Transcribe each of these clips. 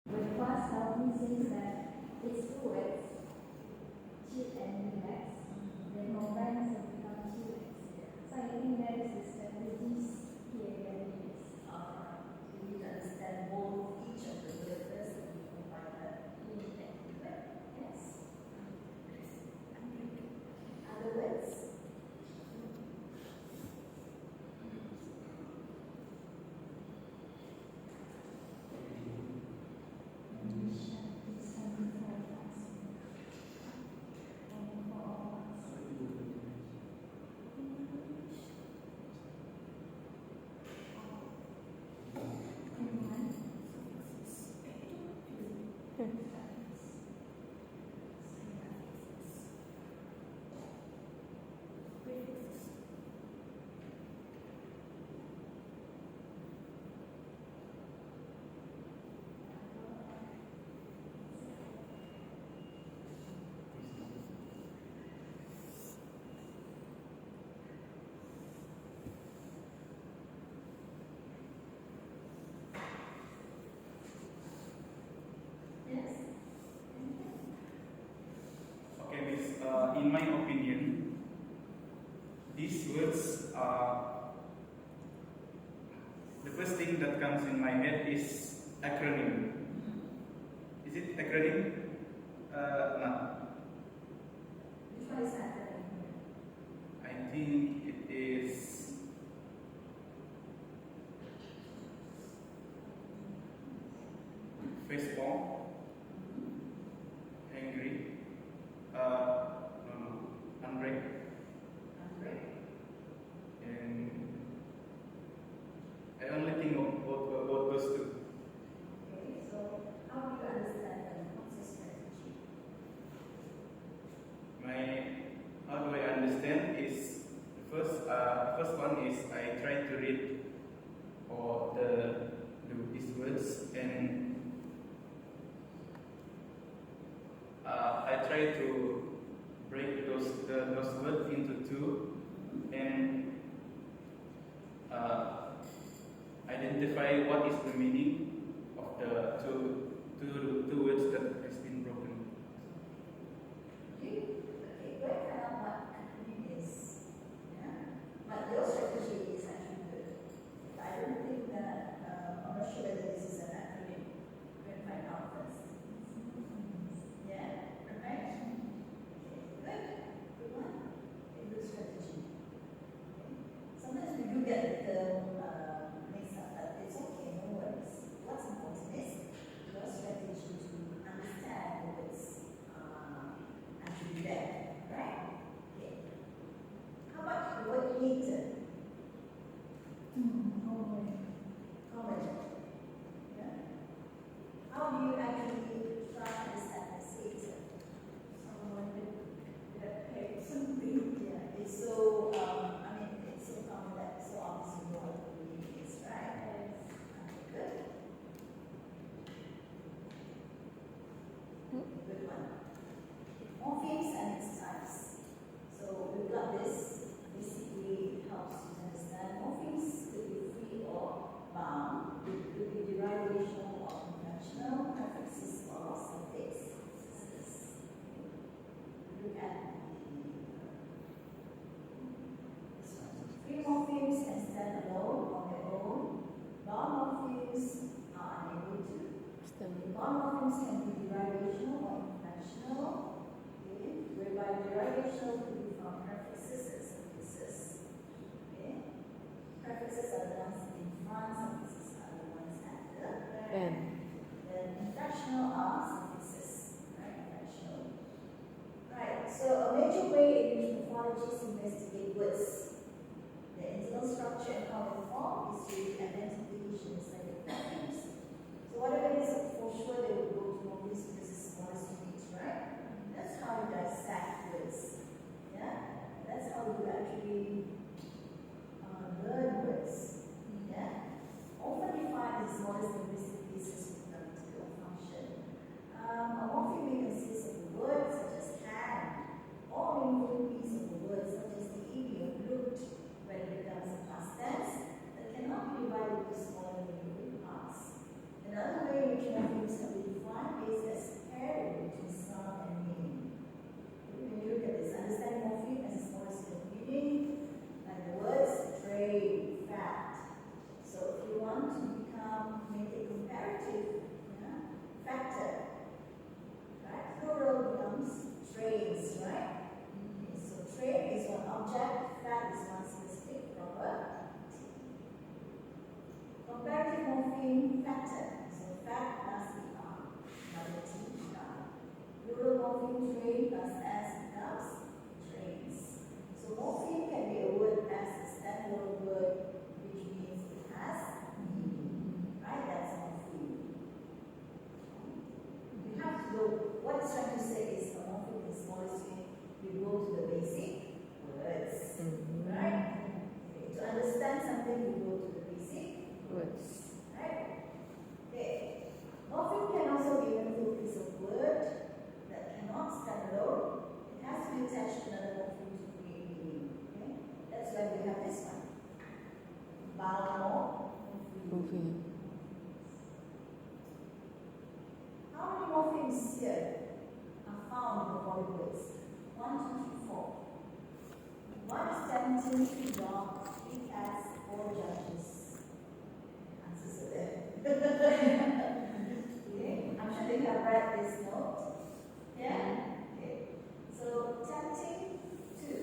When class helped me think that it's two words, chill and relax, then combine to become chillax. So I think that is the strategies here that it is. You need to understand both each of the words first and you combine that. Yes. Other words? Okay, Miss, in my opinion, these words are the first thing that comes in my head is acronym. Is it acronym? No. Which one is acronym? I think it is Facebook, angry, unbreak, and I only think of about those two. Okay, so how do you understand them? What's the strategy? How do I understand is first one is I try to read all these words and I try to break those words into two and identify what is the meaning of the two words that has been broken. Okay, go and find out what acronym is. Yeah? But your strategy is actually good. I don't think that, I'm not sure whether this is an acronym. Go and find out first. Yeah? Right? Okay, good. Good one. Okay, good strategy. Okay. Sometimes we do get the term mixed up, but it's okay, no worries. What's important is your strategy to understand the words and to be there, right? Okay. How about the word later? Common. Yeah? How do you actually try to understand this later? Someone that paid something. Yeah, it's so, it's so common that so obvious you know what the meaning is, right? Okay, good. Good one. Morphemes and its types. So we've got this. Basically, it helps you to understand. Morphemes could be free or bound. It could be derivational or conventional, prefixes or suffixes. Look at this one. Free morphemes can stand alone on their own. Bound morphemes are unable to. Bound morphemes can be derivational or conventional, okay, whereby derivational could be from prefixes and suffixes. Okay? Prefixes are the ones in front, suffixes are the ones after. Then inflectional are suffixes, right? Inflectional. Right, so a major way in which morphologists investigate words, the internal structure and how they form is through the identification inside the morphemes. So whatever it is, for sure they will go to morphemes because it's smallest units, right? That's how you dissect words. Yeah? That's how you actually learn words. Yeah? Often defined as smallest linguistic pieces with grammatical function. A morpheme may consist of a word such as hand, or a meaningful piece of a word such as the idiom looked, when it becomes a past tense, that cannot be divided into smaller meaningful parts. Another way in which morpheme train plus S becomes trains. So morpheme can be a word as a standalone word, which means it has meaning. Right? That's morpheme. You have to go. What it's trying to say is a morpheme is smallest unit. You go to the basic words. Right? Okay. To understand something, you go to the basic words. Right? Okay. Morpheme can also be given to a piece of word that cannot stand alone. It has to be attached to another morpheme to create meaning. Okay? That's why we have this one. Vowel morpheme. How many morphemes here are found in the following words? 1, 2, 3, 4. 1 is tempting, 2 dog, 3 cats, 4 judges. Answers are there. Okay, I'm sure that you have read this note. Yeah? Okay. So tempting 2.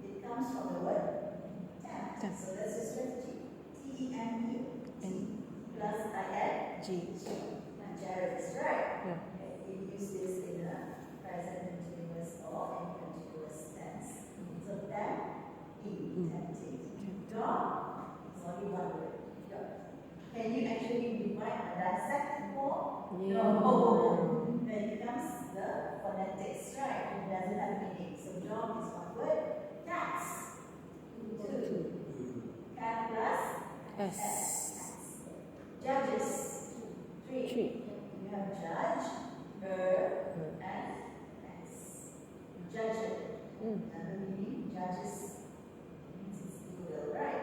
It comes from the word tempt. So that's a strategy. T-E-M-P. T plus I-N-G. And Jared is right. Yeah. Okay. We use this in a present continuous or in continuous tense. So tempting. Dog is only one word. Dog. Can you actually divide and dissect more? No. Then it becomes the phonetics, right? It doesn't have meaning. So dog is one word. Cats. 2. Cat plus S. Judges. 3. You have judge, and S. Judge. Another meaning, judges means it's plural, right?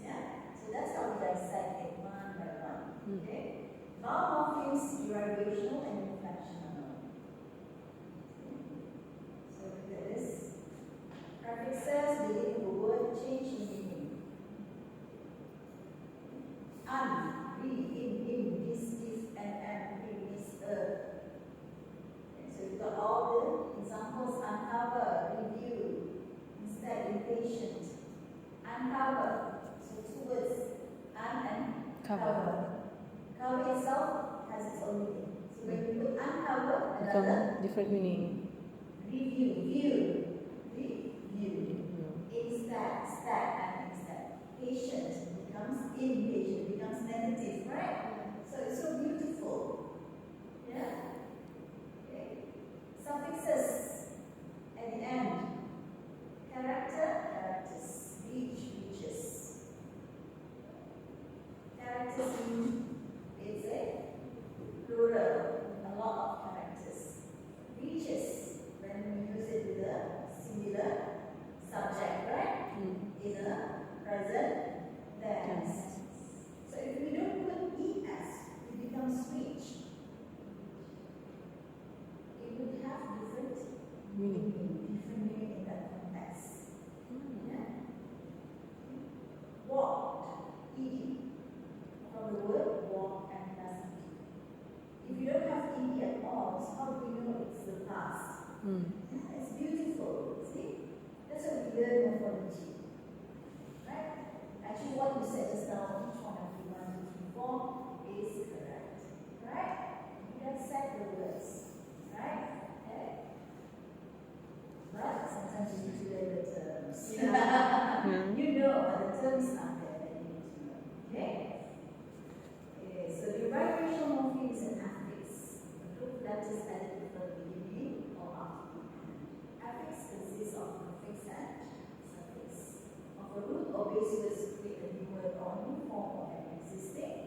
Yeah? So that's how we dissect it one by one. Okay? Vowel morphemes, derivational and inflectional. So look at this. Prefixes beginning with a word change in meaning. Re, in, this, if, and, in, this, Okay, so you've got all the examples: uncover, review, instead, impatient, uncover. So 2 words, and cover. Cover itself has its own meaning. So when you put uncover, another different meaning. review. Instead, and instead. Patient becomes impatient, becomes negative, right? So it's so beautiful. Yeah? Okay. Suffixes at the end. Characters. Reaches. Characters mean it's a plural, a lot of characters. Reaches, when we use it with a singular subject, right? In a present tense. So if we don't put ES, it becomes speech. It would have different meaning in that context. Yeah? Walked, ED, from the word walk and present. If you don't have ED at all, so how do we know it's the past? Yeah, it's beautiful, see? That's what we learn morphology. Right? Actually, what you said just now, each one of you, 1, 2, 3, 4, is correct. Right? You dissect the words. Right? Okay? But sometimes you need to learn the terms. You know, but the terms are there that you need to know. Okay? Okay, so derivational morphemes and affix. A group letters added before the beginning or after the end. Affix consists of prefix and suffix. Of a root or base words to create a new word or new form of an existing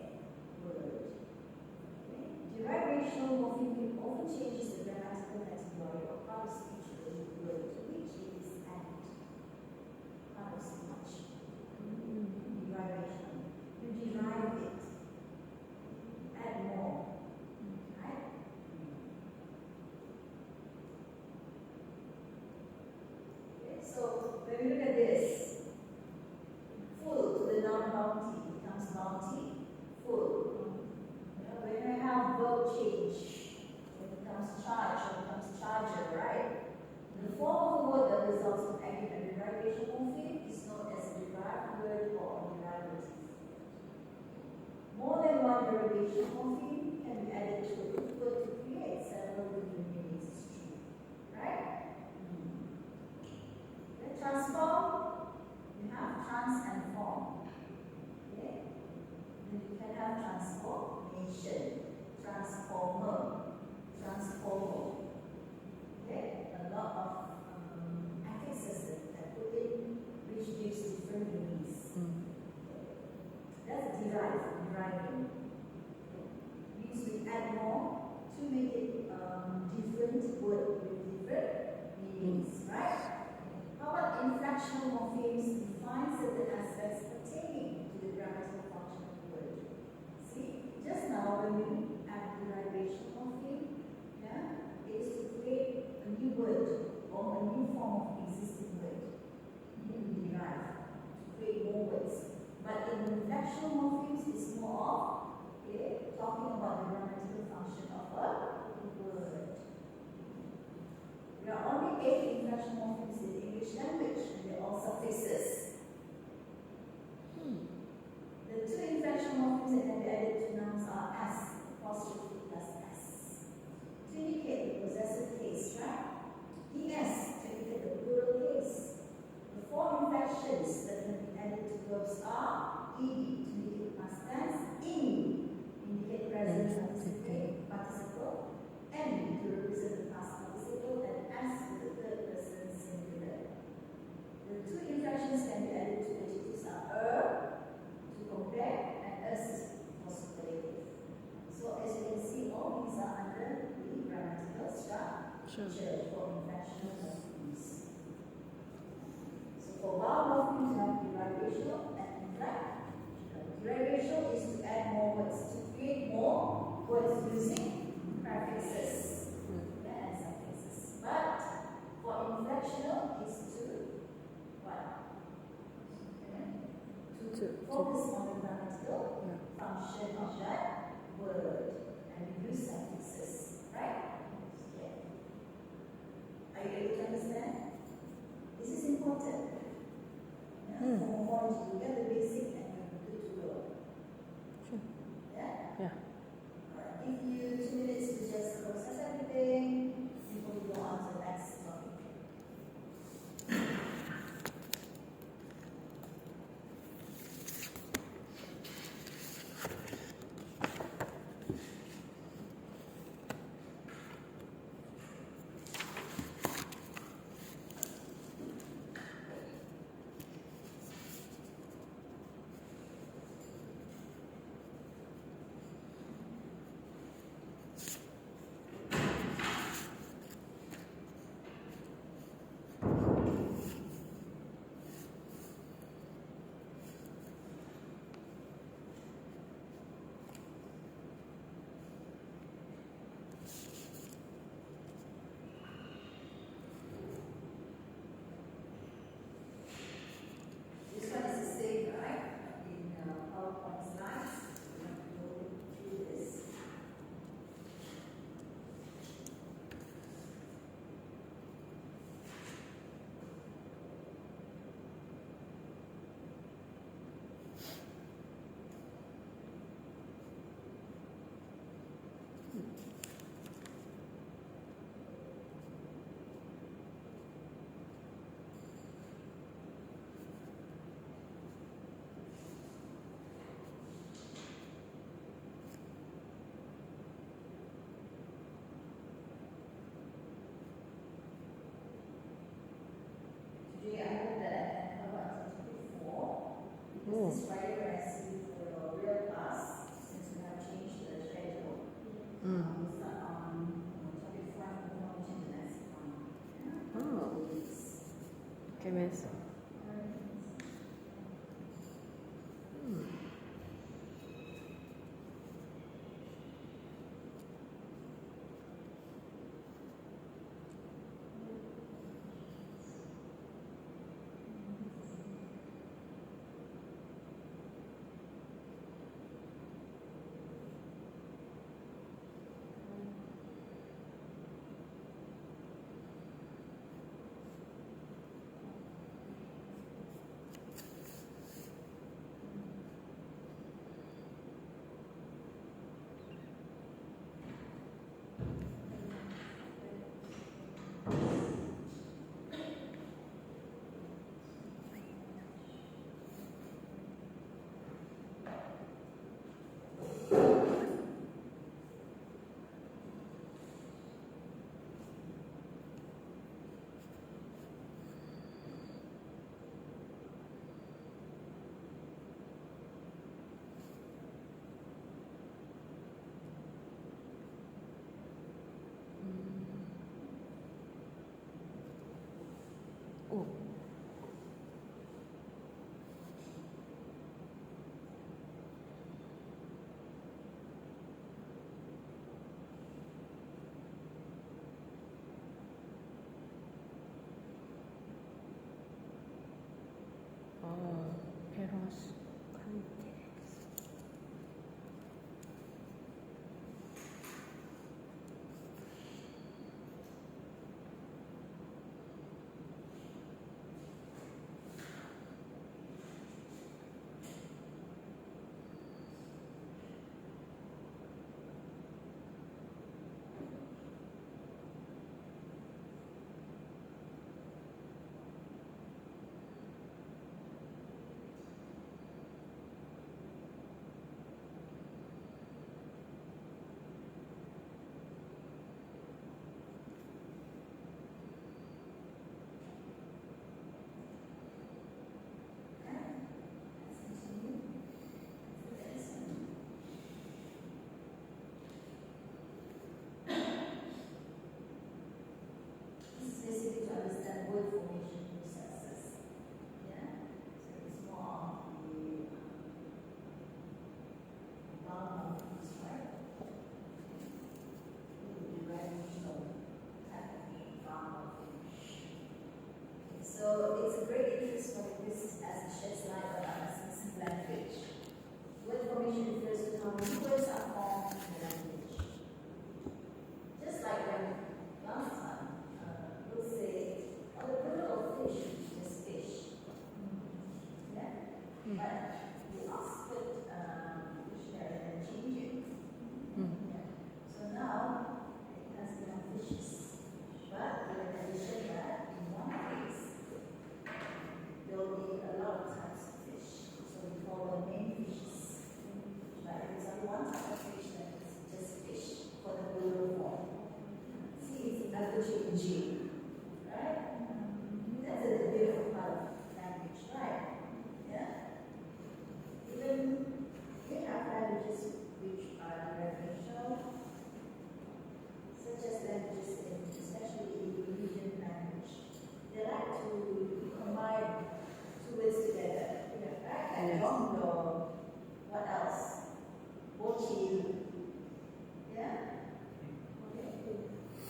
word. Okay. Derivational morpheme often changes the grammatical category or part of speech of the word to which it is added. Part of speech. Derivational. You derive it. Add more. Right? Okay, so when we look at this, full to the non-bounty becomes bounty, full. When I have verb change, it becomes charge or becomes charger, right? The form of the word that results from adding a derivation morpheme is known as a derived word or a derivative. More than one derivation morpheme can be added to a root word to create several different meanings. It's add more to make it different word with different meanings, right? How about inflectional morphemes define certain aspects pertaining to the grammatical function of the word? See, just now when you add derivation morpheme, yeah, it is to create a new word or a new form of existing word. You derive to create more words. But in inflectional morphemes, it's more of talking about the grammatical function of a word. There are only 8 inflectional morphemes in the English language, and they're all suffixes. The 2 inflectional morphemes that can be added to nouns are s, apostrophe plus s. To indicate the possessive case, right? Es to indicate the plural case. The 4 inflections that can be added to verbs are ed to indicate past tense, in indicate present participle, and to represent the past participle, and as to the third person singular. The 2 inflections can be added to adjectives are to compare and us for superlative. So as you can see, all these are under the grammatical structure for inflectional morphemes. So for vowel morphemes, you have derivational and inflect. Derivational is to add more words, to create more words using prefixes and suffixes. But for inflectional is to what? To focus on the grammatical function of that word and use suffixes, right? Yeah. Are you able to understand? This is important. For morphology, you get the basic and you're good to go. Sure. Yeah? Yeah. Alright, give you 2 minutes to just process everything before we go on to the next topic. This one is the same, right? In PowerPoint slides, we have to go through this. Today I hope that I can cover up to 4 because this Friday when I see you for your real class, since we have changed the schedule, we'll start on topic 5 of morphology in the next one. Oh. Okay, miss.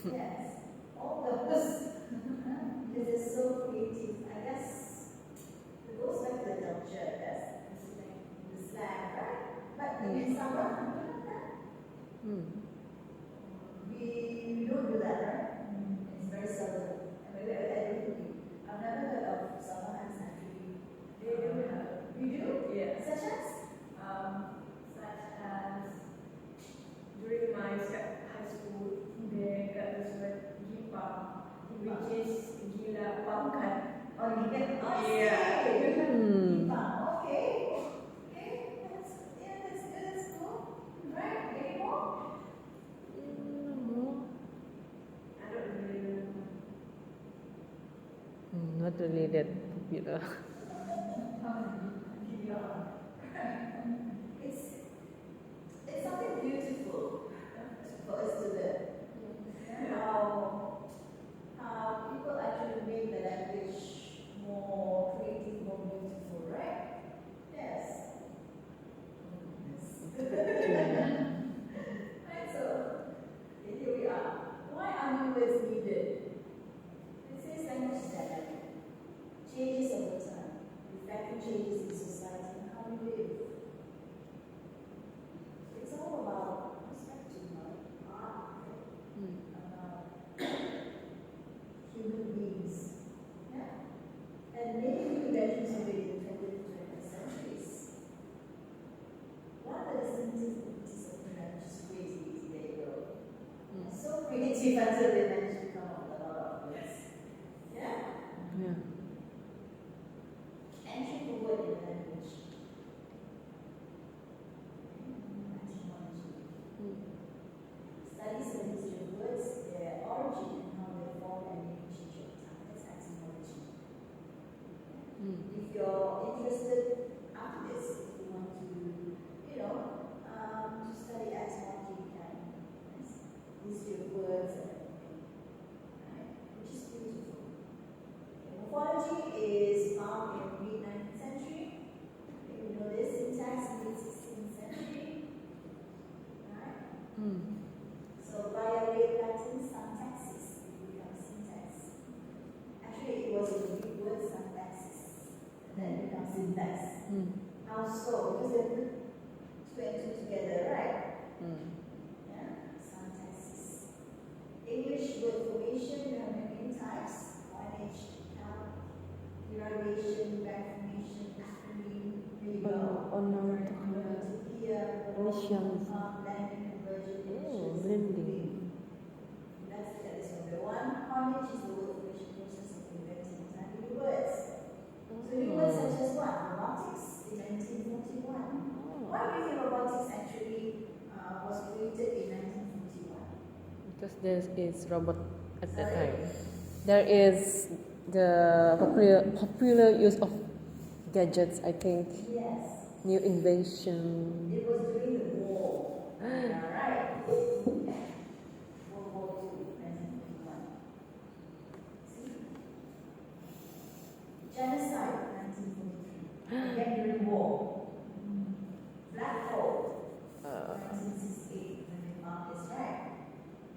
Yes, all those. Because they're so creative. I guess it goes back to the culture, I guess. The slang, right? But in summer, we don't have that. We don't do that, right? It's very seldom. I mean, I've never heard of summer hands actually. They do have. You do? Yeah. Such as? Such as during my high school, they got this word gipa, which is gila pangkat. Oh, you get Yeah. Okay. Okay. That's good. That's cool. Right. Any more? I don't really remember. Not really that popular. It's something beautiful for us to learn. How people actually make the language more creative, more beautiful, right? Yes. Right, so here we are. Why are new words needed? It says language is dynamic, changes over time, reflecting changes in society and how we live. It's all about perspective, art, about human beings. Yeah? And many new inventions are made in the 20th and 20th centuries. One of the discipline is creativity. There you go. So creative until they manage to come up with a lot of words. Yeah? Yeah. Entry for word in language. Etymology. Studies the history of words, their origin, and how they form and make change over time. That's etymology. If you're interested after this, if you want to, to study etymology, you can. Yes. History of words and everything. Right? Which is beautiful. Morphology is found in mid-19th century. You know this syntax, mid-16th century. Right? So via late Latin, syntaxis becomes syntax. Actually, it was a Greek word, syntaxis, and then it becomes syntax. How so? Because they put two and two together, right? Yeah, syntaxis. English word formation, there are many types. Coinage, derivation, bank formation, acronym, there you go. Initials. Blending, conversion, Blending. Let's look at this one. The one coinage is the word formation process of inventing entirely new words. So new words such as what? Robotics in 1941. Why do you think robotics actually was created in 1941? Because there is robot at that time. There is the popular use of gadgets, I think. Yes. New invention. It was during the war. Right. World War II, 1941. See? Genocide, 1943. Again during war. Black hole, 1968, when they found this, right?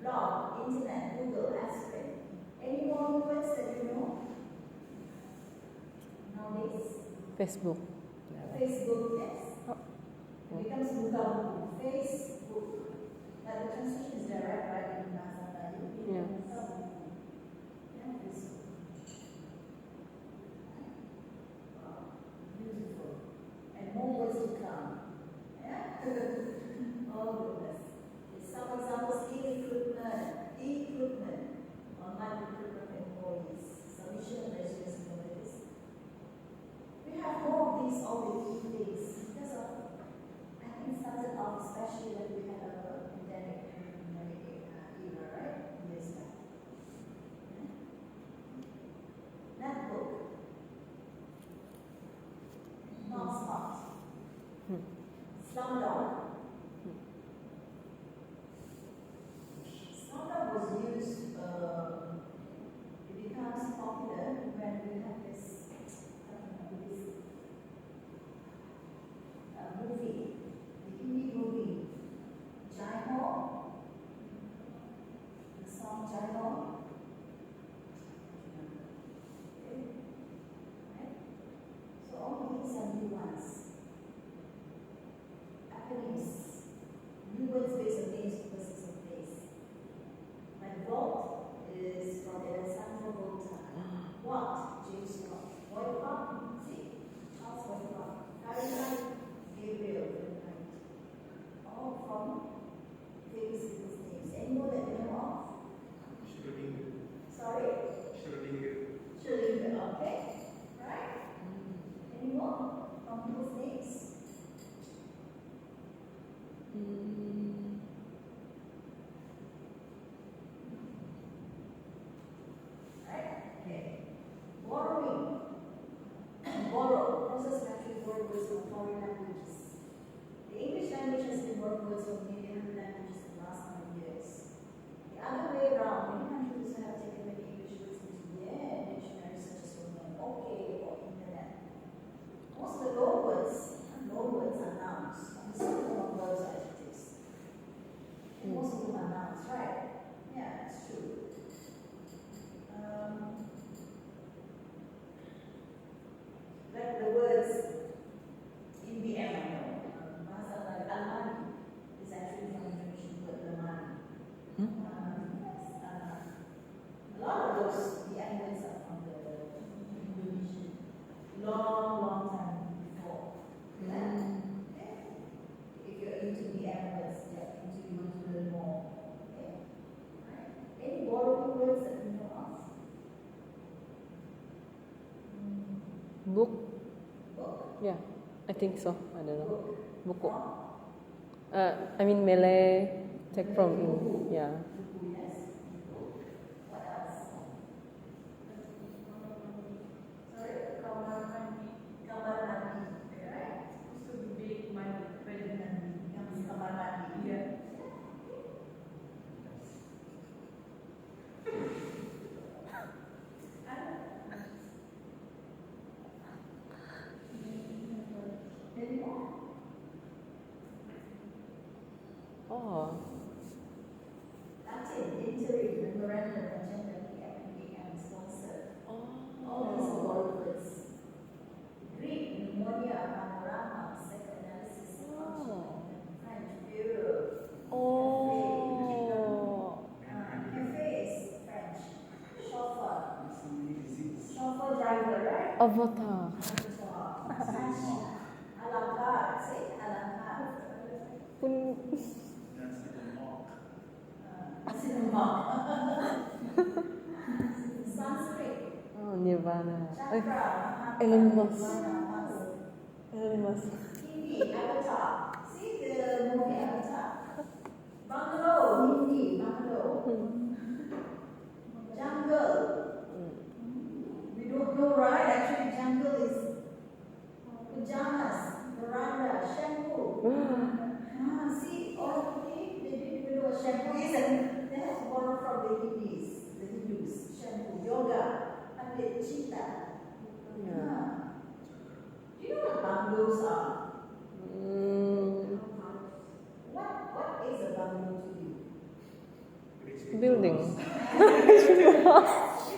Blog, internet, Google, aspirin. Any more words that you know? Nowadays? Facebook. Facebook, yes. It becomes buka-buku. Facebook. But the translation is direct, right? In bahasa Melayu. Yeah. Yeah, Facebook. Wow, beautiful. And more words to come. Yeah? Oh, goodness. Some examples, e-recruitment, online recruitment of employees, submission of resumes and this. We have more of these, all these things, because of, I think it started off especially when we had a pandemic era, right? Years back. Yeah? Netbook. Non-smart. Slumdog. Slumdog was used, it becomes popular when we have this movie, the Hindi movie, Jai Ho, the song Jai nouns, right? Yeah, it's true. Like the words in the end, bahasa like almani is actually from Indonesian word lemari. Yes, a lot of those the end words are from the Indonesian long time before. Yeah. If you're into the end words, yeah, into you want to learn more. Okay. Right. Any borrowing words that you know of? Book? Book. Yeah, I think so. I don't know. Book. Buku. From? I mean Malay. Take from yeah. Buku, yes. What else? Sorry? Kamar mandi. Kamar mandi. Right? To be my president. Yang kamar mandi. Yeah. Any more? Oh. Latin, interim, memorandum, agenda, PMP, and sponsor. All these are Oh. borrowed words. Greek, pneumonia, panorama, psychoanalysis, psychology, and French, bureau. Oh. Cafe is French. Chauffeur. Chauffeur driver, right? Avatar. Spanish. A la carte. Say a la carte. Pun. Nasi lemak. Sanskrit. Oh, Nirvana. Chakra. Elon Musk. Nirvana. Elon Musk. Hindi, Avatar. See the movie Avatar? Bungalow, Hindi, bungalow. Jungle. We don't know, right? Actually, jungle is pajamas, veranda, shampoo. See, all of them, they didn't even know what shampoo is, and they have to borrow from the Hindus. Shampoo, yoga, and cheetah. Yeah. Do you know what bungalows are? What is a bungalow to you? Building. It's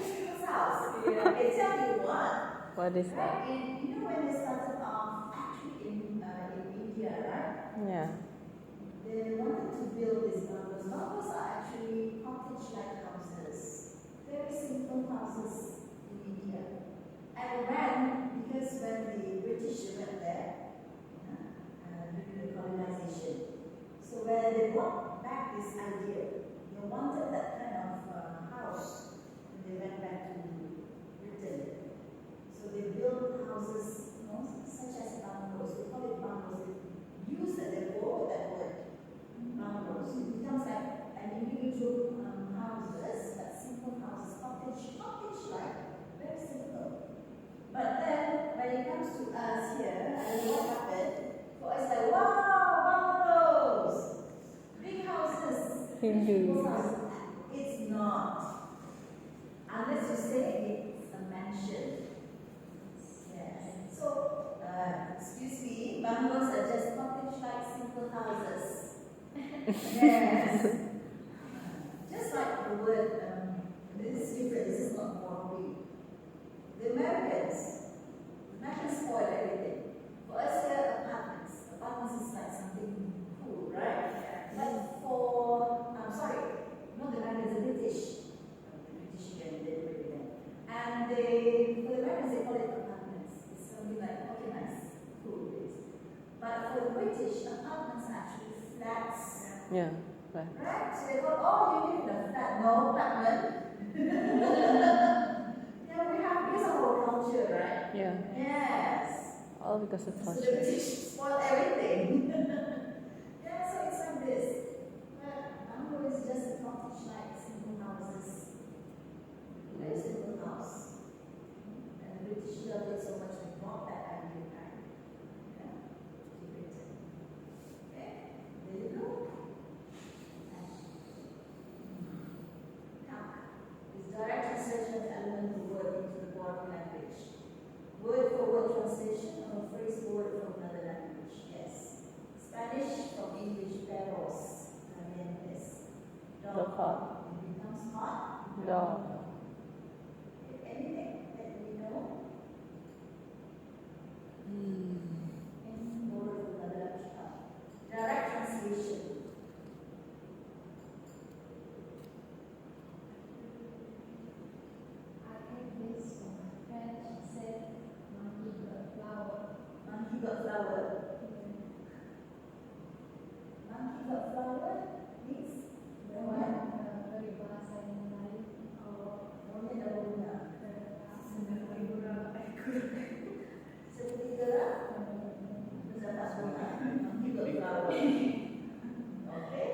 people's house. Okay, tell me what. What is that? Right? You know when they started off, actually in India, right? Yeah. They wanted to build these bungalows. Bungalows are actually cottage-like houses. Very simple houses in India. And because when the British went there, during the colonization, so when they brought back this idea, they wanted that kind of house when they went back to Britain. So they built houses, such as bungalows. We call it bungalows. They use that, they borrow that word, bungalows. It becomes like an individual houses, but simple houses, cottage-like, very simple. But then, when it comes to us here, I don't know what happened. For us, like, wow, bungalows, big houses, Hindus. big houses. It's not. Unless you say it's a mansion. Yes. So, excuse me, bungalows are just cottage-like simple houses. Yes. Just like the word, this is different, this is not borrowing. The Americans spoil everything. For us here, apartments is like something cool, right? But for, I'm sorry, not the Americans, the British. The British again, they do it again. And for the Americans, they call it apartments. It's something like, okay, nice, cool, it is. But for the British, apartments are actually flats. Yeah. Right. Right? So they go, oh, you live in a flat. No, apartment. Yeah, we have this our culture, right? Yeah. Yes. All because of So the culture. British spoil everything. Yeah, so it's like this. But bungalow is just a cottage-like simple houses. Very simple house. And the British loved it so much they brought that idea back. Yeah. To Britain. Okay, there you go. Is direct translation of element of word into the borrowed language. Word for word translation of a phrase or word from another language. Yes. Spanish from English, perros, calientes. Dog hot. It becomes hot. Dog. Anything that we know? Any word with a letter H? Direct translation. I had this from my friend. She said, "Monkey got flower." Monkey got flower. Monkey got flower means the one. Peribahasa yang lain. Monyet ada bunga. Seperti gerak. Terdapat bunga. Monkey got flower. Okay,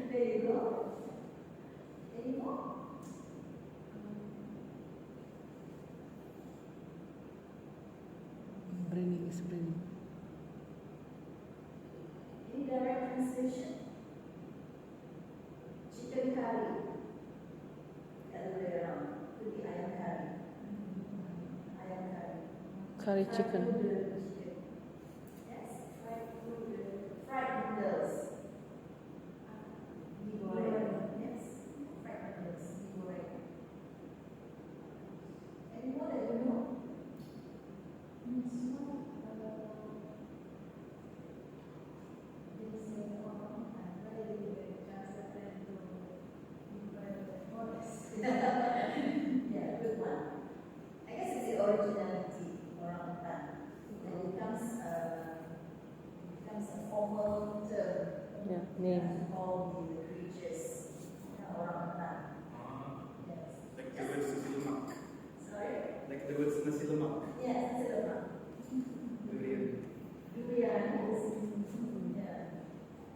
there you go. Any more? Braining is braining. Any direct translation? Chicken curry. The other way around. Could be ayam curry. Ayam curry. Curry Fried chicken. noodle chicken. Yes, fried noodle. Fried noodles. Mee goreng. Yes, fried noodles. Mee goreng. Any more that you know? Yeah, good one. I guess it's the originality orangutan. It becomes a formal term. Yeah, name. To call the creatures orangutan. Yes. Like the words nasi lemak. Sorry? Like the words nasi lemak. Yes, nasi lemak. Durian. Durian, yes. Yeah.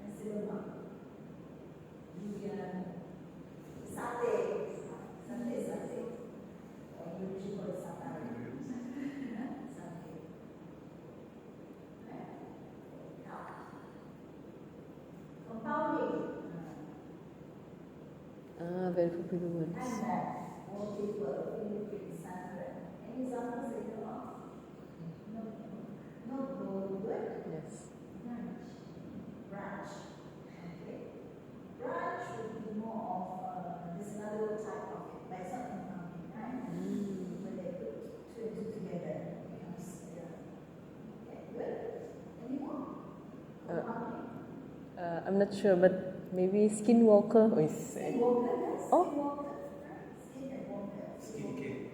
Nasi lemak. Durian. Sate. Sate. Or Indonesia call it satay. Sate. Right? Now, compounding. Very popular words. And that wallpaper, fingerprint, sunburn. Any examples that you know of? No. No good. Yes. Branch. Okay. Branch would be more of this another type of it, but it's not compounding, right? When they put two and two together, it becomes okay, good. Any more? Compounding. I'm not sure, but maybe skinwalker. Oh, is Skinwalker, yes. Oh. Skinwalker. Right? Skin and walker. Skincare.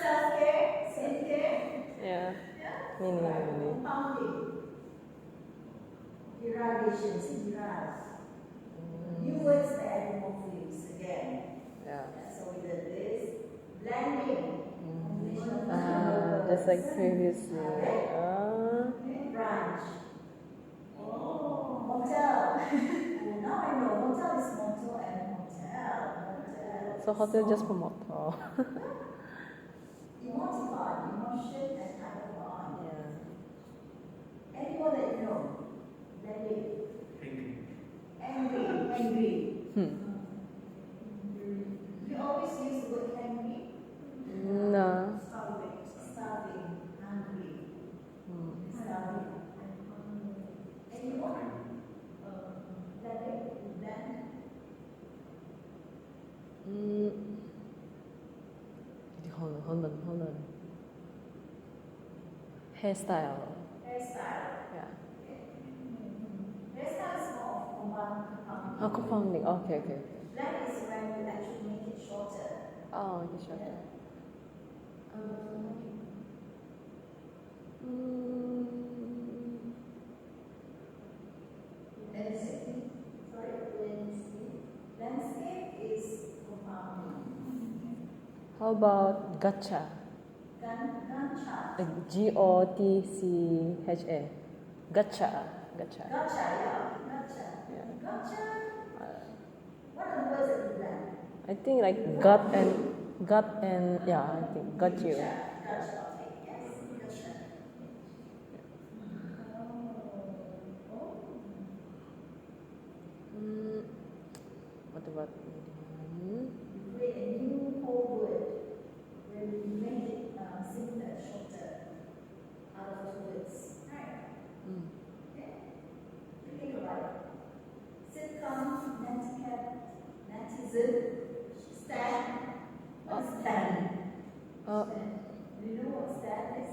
Self-care. Skincare. yeah. Yeah. Meaning, Right. meaning. Compounding. Derivation. Derive. New words that add morphemes again. Yeah. So we did this. Blending. Combination of Just like previously. Okay. Branch. Oh, motel. Now I know. Motel is motel and hotel. Motel. So hotel just for motor. Emoticon. Emotion and icon. yeah. Any more that you know? Blending. Angry. Angry. Hmm. You always use the word angry. No. Starving. Hungry. Starving. Any more? Blending. Hold on. Hairstyle. Hairstyle. Yeah. Hairstyle is more of compounding. Oh, compounding. Okay. Blend is when you actually make it shorter. Oh, okay, sure. Landscape. Sorry, landscape is compounding. How about gacha? Gancha. Gotcha. Gacha. Gotcha, yeah. Gotcha. Yeah. Gotcha. What are the words that you blend? I think like got and yeah, I think got you. Gotcha. Okay. Yes. Gotcha. What about Create a new whole word where we make it simpler, shorter, out of two words. Right. Okay. Think about it. Sitcom Is it stand? What is stand? Oh, Do you know what stand is?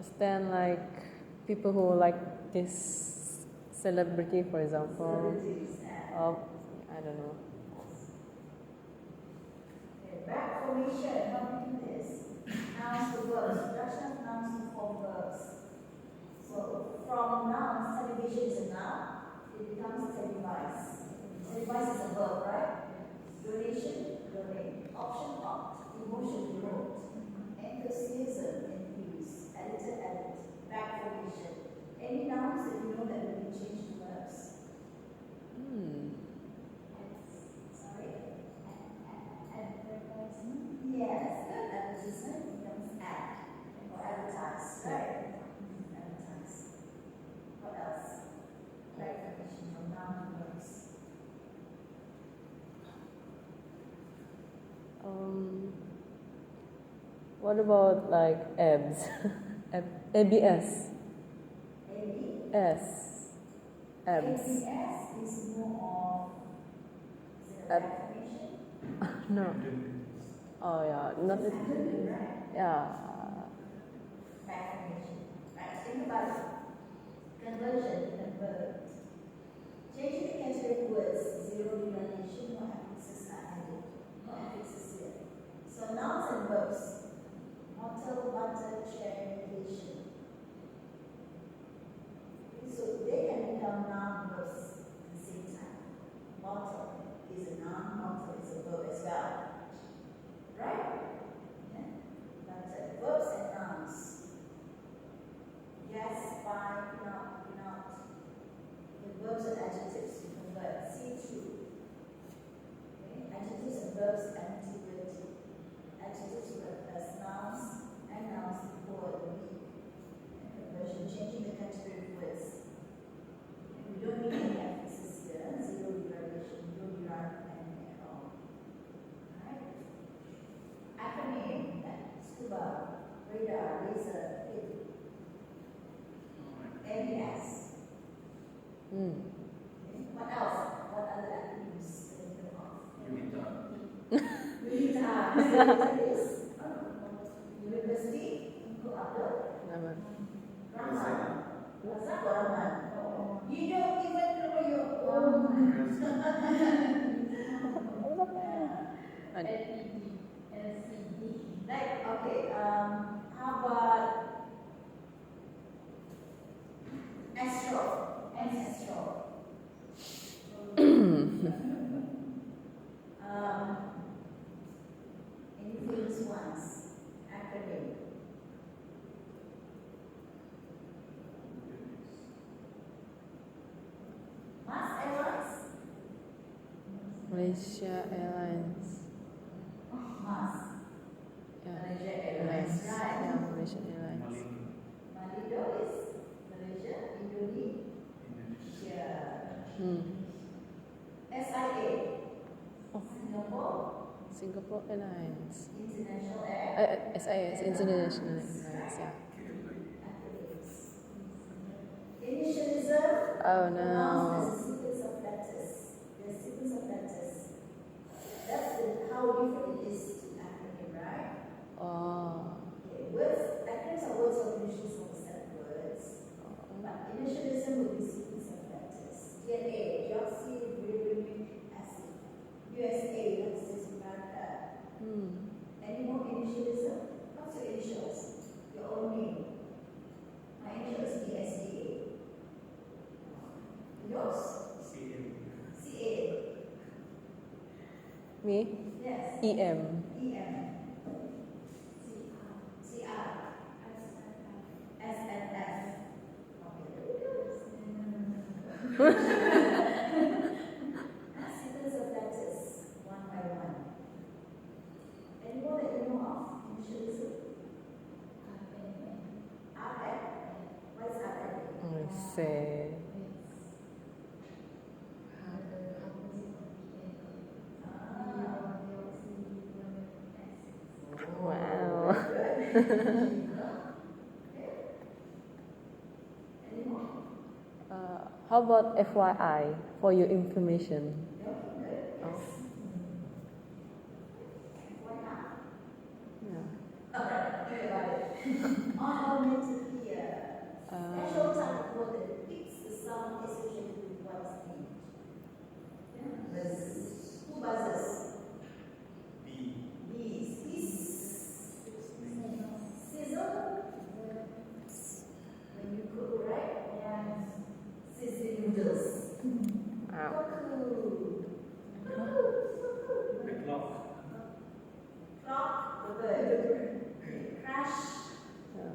stand like people who like this celebrity, for example. Celebrity stand. I don't know. Okay, back formation. How do we do this? Nouns to verbs. Reduction of nouns to form verbs. So from nouns, television is a noun. It becomes televised. Televised is a verb, right? Donation, donate. Option, opt. Emotion, emote. Enthusiasm, enthuse. Editor, edit. Back formation. Any nouns that you know that will be changed to verbs? Sorry? Advertisement. Yes, good. Advertisement becomes ad or advertise, right? Advertise. What else? Back formation from noun to verbs. What about like abs? ABS. AB. S. Abs. ABS is more of, is it a Ab- back formation? No. Oh yeah, not it. Acronym, right? Yeah. Back formation. Right, think about it. Conversion, convert. Changing the category of words, zero denotation, no affixes are added. No affixes here. So nouns and verbs. Hotel, butter, chair, vacation. So they can become noun verbs at the same time. Bottle is a noun, hotel is a verb as well. Right? Yeah. But verbs and nouns. Yes, by, not. The verbs and adjectives you convert. C2. Okay? Adjectives and verbs antiguity. Adjectives work as nouns and nouns before the week. And conversion, changing the category of words. And we don't need any emphasis here. Zero derivation. You don't derive anything at all. Alright? Acronym. Scuba, radar, laser, hit. MES. Hmm. Okay. What else? What other acronyms that you know of? Unita. Unita is university. Who other? Never. Rahman. Razak or Rahman? You don't even know your own. LED. LCD. Like, okay, how about astro? Astro. Any famous ones? Acronym. Mass Airlines. Malaysia Airlines. Mass. Yeah. Malaysia Airlines, right? Yeah, Malaysia Airlines. Malindo is Malaysia, Indonesia. Hmm. SIA. Oh. Singapore Singapore Airlines. International Air. SAS, International Airlines. Yeah. Acronyms. Initialism. Oh Pronounced no. as a sequence of letters. The sequence of letters. That's how different it is to acronym, right? Oh. Okay, words. Acronyms are words of initials of a set of words. But initialism would be sequence of letters. DNA, deoxyribonucleic acid. USA, that's just America. Any more initialism? What's your initials? Your own name. My initial is DSDA. Yours? CA. Me? Yes. EM. EM. CR. SNF. Sequence of letters, one by one. Any more that you know of? Initialism? RF? What is RF? I see. Wow. Any more? How about FYI for your information? No? Good. Oh. Onomatopoeia. Special type of word that fits the sound associated with what is named. Yeah. Buzz. Who buzzes? Bee. Bees. Bees. Sizzle. When you cook, right? And sizzling noodles. Wow. Cuckoo. The clock. Clock. The bird. Crash. Yeah.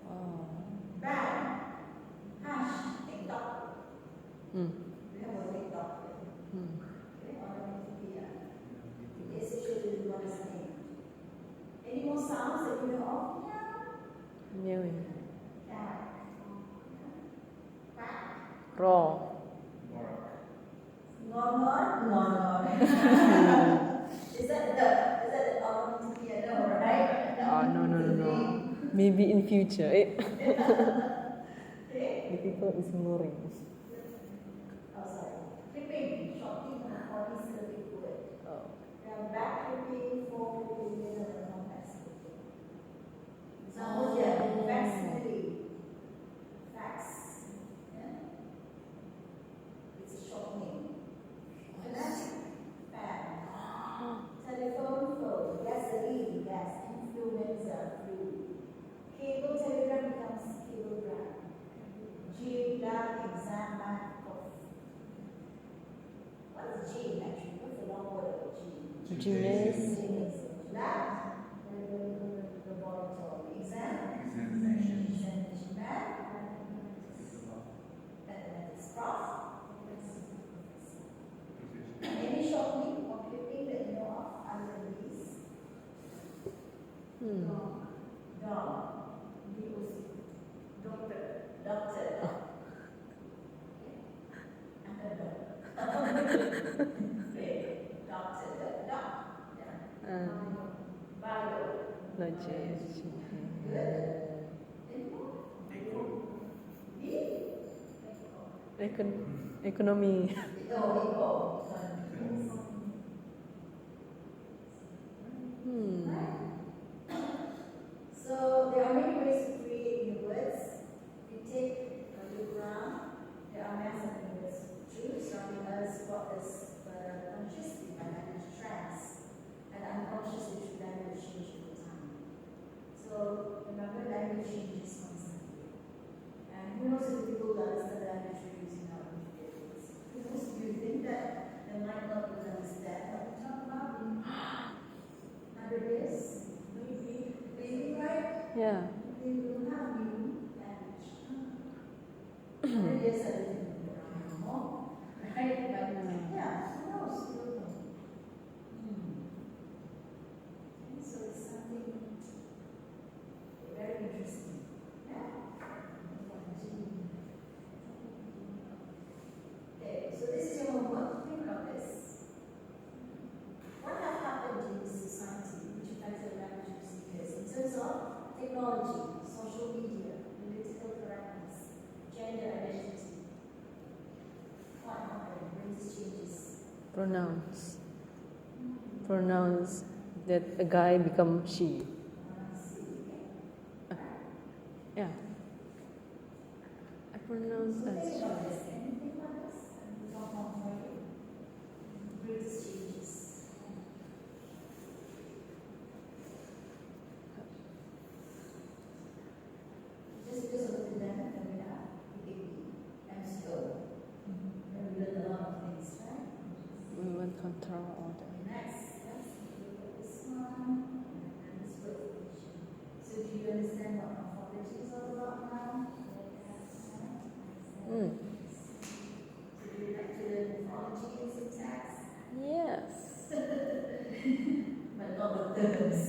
Oh. Bang. Hash. TikTok. Mm. We have a TikTok. Mm. Okay, onomatopoeia. It's associated with what is named. Any more sounds that you know of? New. Yeah. Quack. Raw. Bark. Nor. Is that the onomatopoeia? No, right? Oh, no. Maybe in future. Okay. Difficult is boring. Oh, sorry. Clipping, shorting, or is a big word. Oh. We have back clipping, forward clipping, and convex clipping. Example here, facsimile. Fax. Yeah. It's a short name. Phonetic. Fan. Telephone, phone. Gasoline, gas. Influenza, flu. Cable, telegram becomes cablegram. Gym, lab, exam, math, cough. What is gym actually? What's the long word of gym? Gymnast. Lab, laboratory. Exam, Examination. examination. Math, mathematics. Prof, any shortening or clipping that you know of other than these? Hmm. Dog, D-O-C. Doctor. Doctor. Uncle dog. Okay. Doctor. Dog. Yeah. Bio. Logic. Good. Any more? Echo. B? Economy. Eco. Hmm. So there are many ways to create new words. We take a look around. There are mass of new words true, surrounding us, what is consciously by language trends, and unconsciously through language change over time. So remember, language changes constantly. And who knows if people understand the language we're using now in days? Because you think that they might not even understand what we talk about in 100 years, maybe, right? Yeah. They will have new language. 100 years I didn't know more, right? But yeah, who knows? We don't know. Okay, so it's something very interesting. Yeah? Okay, so this is your homework. Think about this. What has happened in this society which affects the language of speakers in terms of technology, social media, political correctness, gender identity? What happened? Greatest changes? Pronouns that a guy become she. Yeah. I pronounce So as think she. about this. Anything about this? And we talk more for you. Greatest changes. Just because of the pandemic that we have, big MCO. And we learn a lot of things, right? We will control all the. Next, let's look at this one. And this word definition. So do you understand what morphology is all about now? Mm. So do you like to learn morphology and syntax? Yes. But not the terms.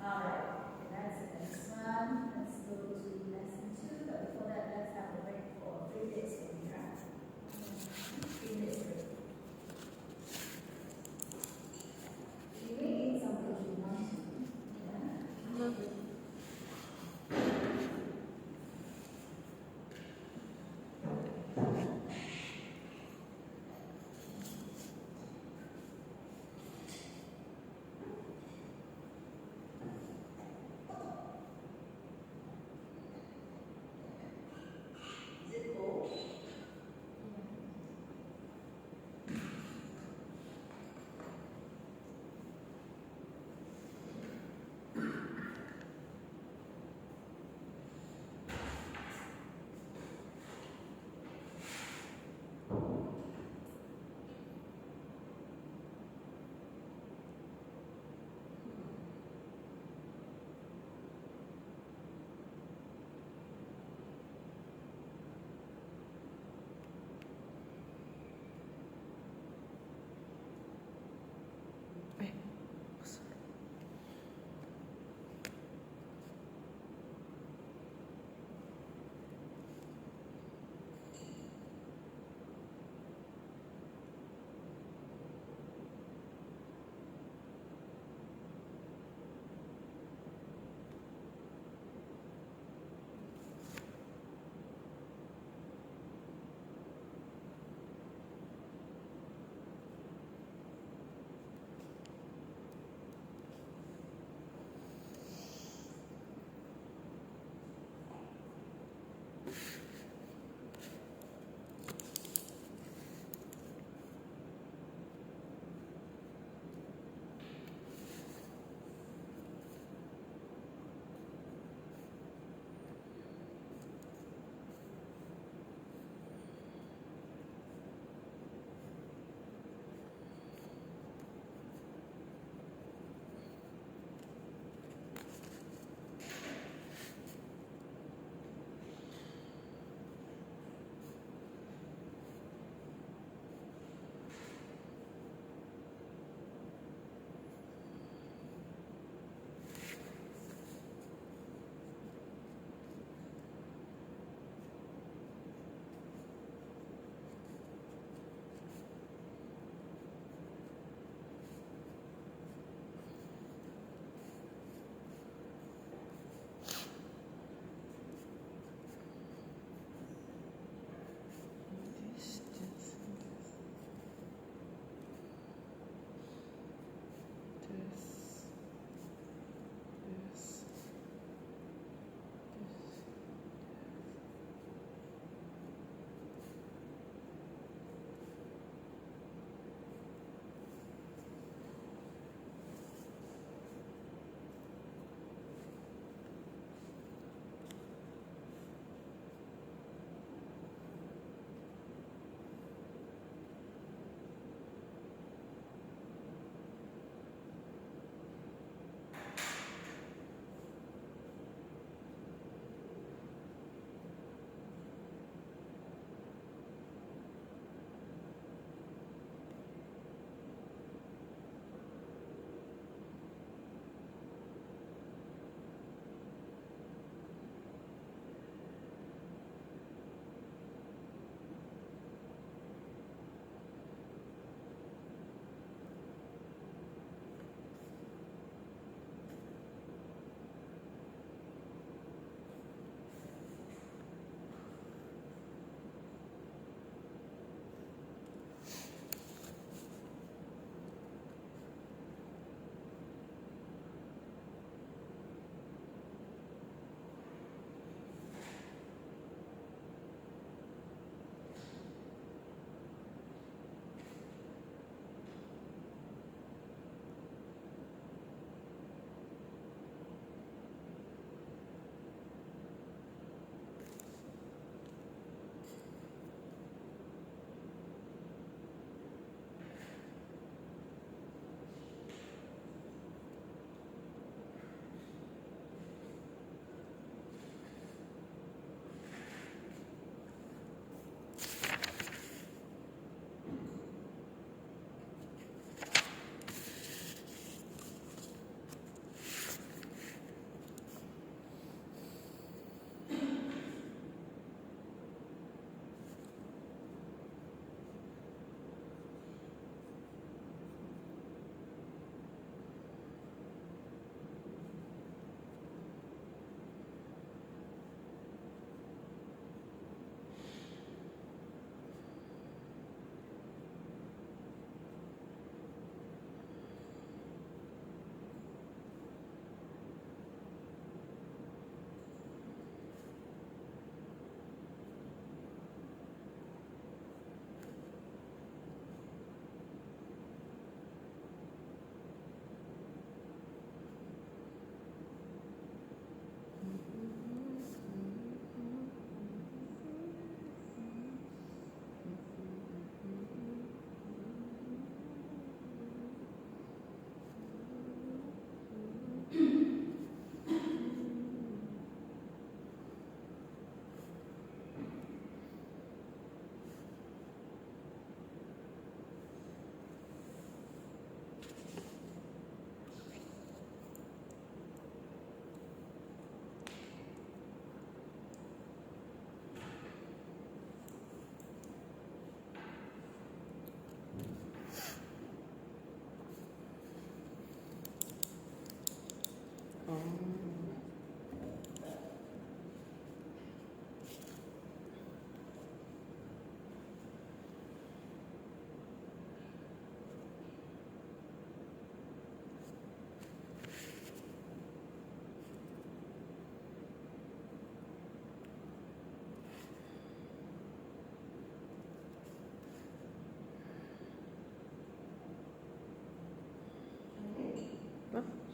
Alright, that's the next one. Let's go to lesson 2. But before that, let's have a break for 3 minutes for you, right? 3 minutes break. You may eat something if you want to. Yeah?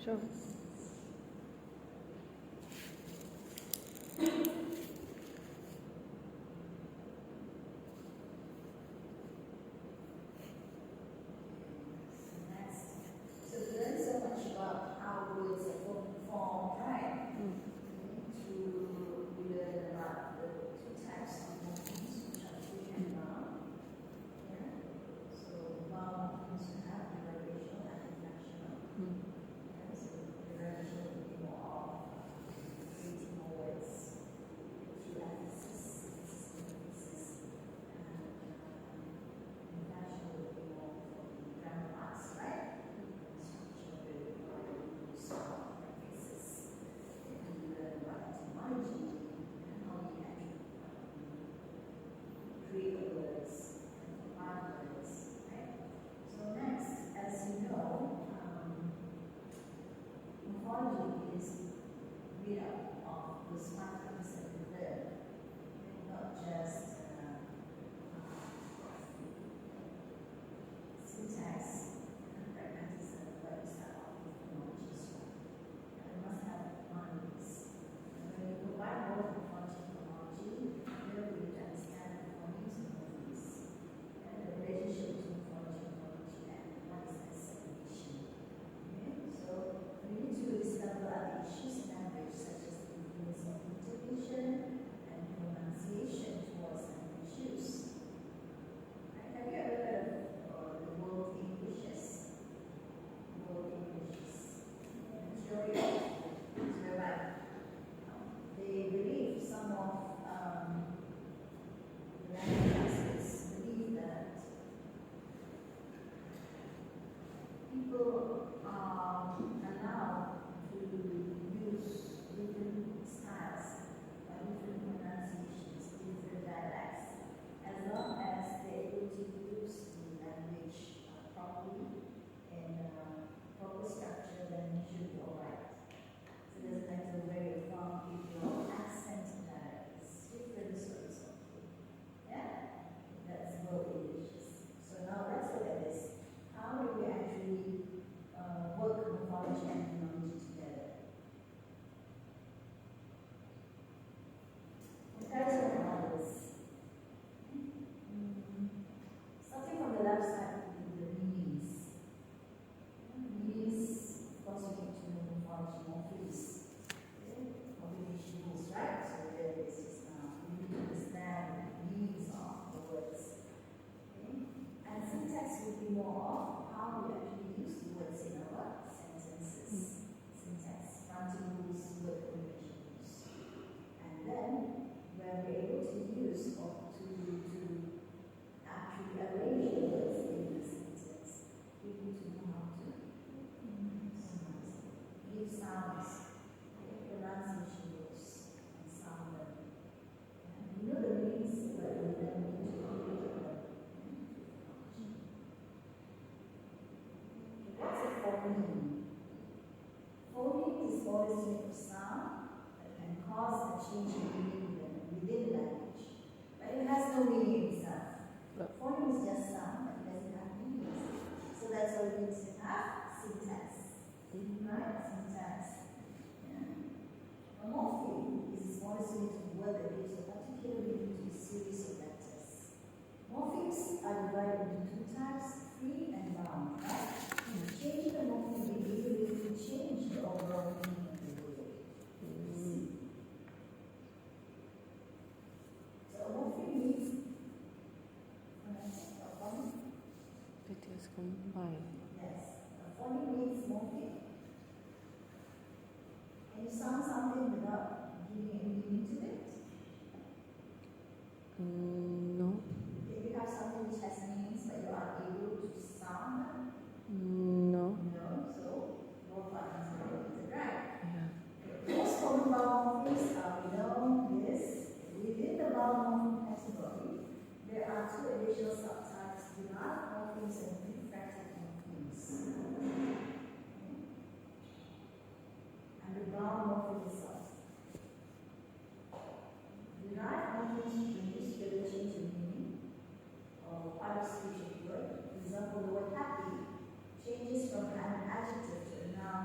Sure. So we learned so much about how words are formed, right? We learn about the two types of morphemes, which are free and bound. Yeah. So bound morphemes we have derivational and inflectional. Yeah. So derivational would be more of creating more words through emphasis, emphasis. And inflectional would be more for the grammar parts, right? Morphology is made up of those 5 things that we learn, not just syntax and pragmatism, but we start off with knowledge as well. And we must have minds. And when you combine both morphology and phonology, you're able to understand the phonemes and morphemes, and the relationship between morphology and phonology, and what is that separation. Okay? So we need to discover other issues in language, such as the influence of intonation and pronunciation towards language use. Right? Have you ever heard of the world Englishes? World Englishes. Theory whereby they believe some of the language experts believe that people are allowed to use different styles or different pronunciations, different dialects, as long as they're able to use the language properly in proper structure, then it should be alright. So it doesn't matter where you're from, if your accent and dialect is different, so it's okay. Yeah? That's world Englishes. So now let's look at this. How do we actually work morphology and phonology together? Comparison of models. Starting from the left side would be the meanings. Meanings, of course, you need to know morphology morphemes. Combination rules, right? So there is this now. You need to understand the meanings of the words. Okay? And syntax would be more of how we actually use the words in our sentences. Syntax, frontal rules, word combinations. And then, when we're able to use or to actually arrange the words in the sentence, we need to know how to give sounds, pronunciation rules, and sound them. And we know the meanings, but we then need to create them. What's a phoneme? Phoneme is always made of sound that can cause a change in meaning within language. But it has no meaning itself. Phoneme is just sound, but it doesn't have meaning. So that's why we need to have syntax. Right? Syntax. Yeah. A morpheme is a smallest unit of word that gives a particular meaning to a series of letters. Morphemes are divided into 2 types, free and bound, right? Changing the morpheme will change the overall meaning of the word. So a morpheme means It is combined. yes, a phoneme means morpheme. Can you sound something without giving any meaning to it? No. If you have something which has meanings but you are able to sound them, No. no, so both are considered right. Yeah. Most common vowel morphemes are below this. Within the vowel morpheme category, there are 2 additional subtypes, derived morphemes and refractive morphemes. And the vowel morpheme itself. Derived morphemes produce further change in meaning or part of speech of the word. For example, the word happy changes from an adjective to a noun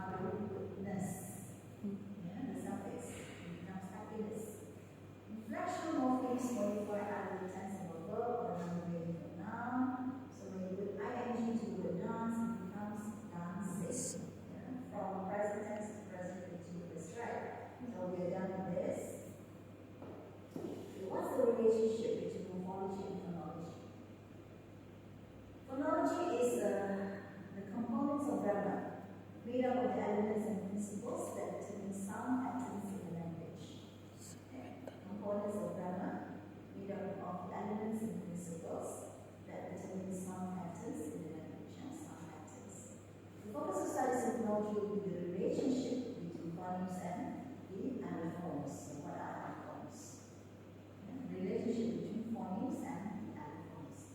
grammar, made up of the elements and principles that determine sound patterns in the language. Okay. Components of grammar, made up of the elements and principles that determine sound patterns in the language and sound patterns. The focus of studies in phonology will be the relationship between phonemes and the allophones. So what are allophones? The relationship between phonemes and allophones.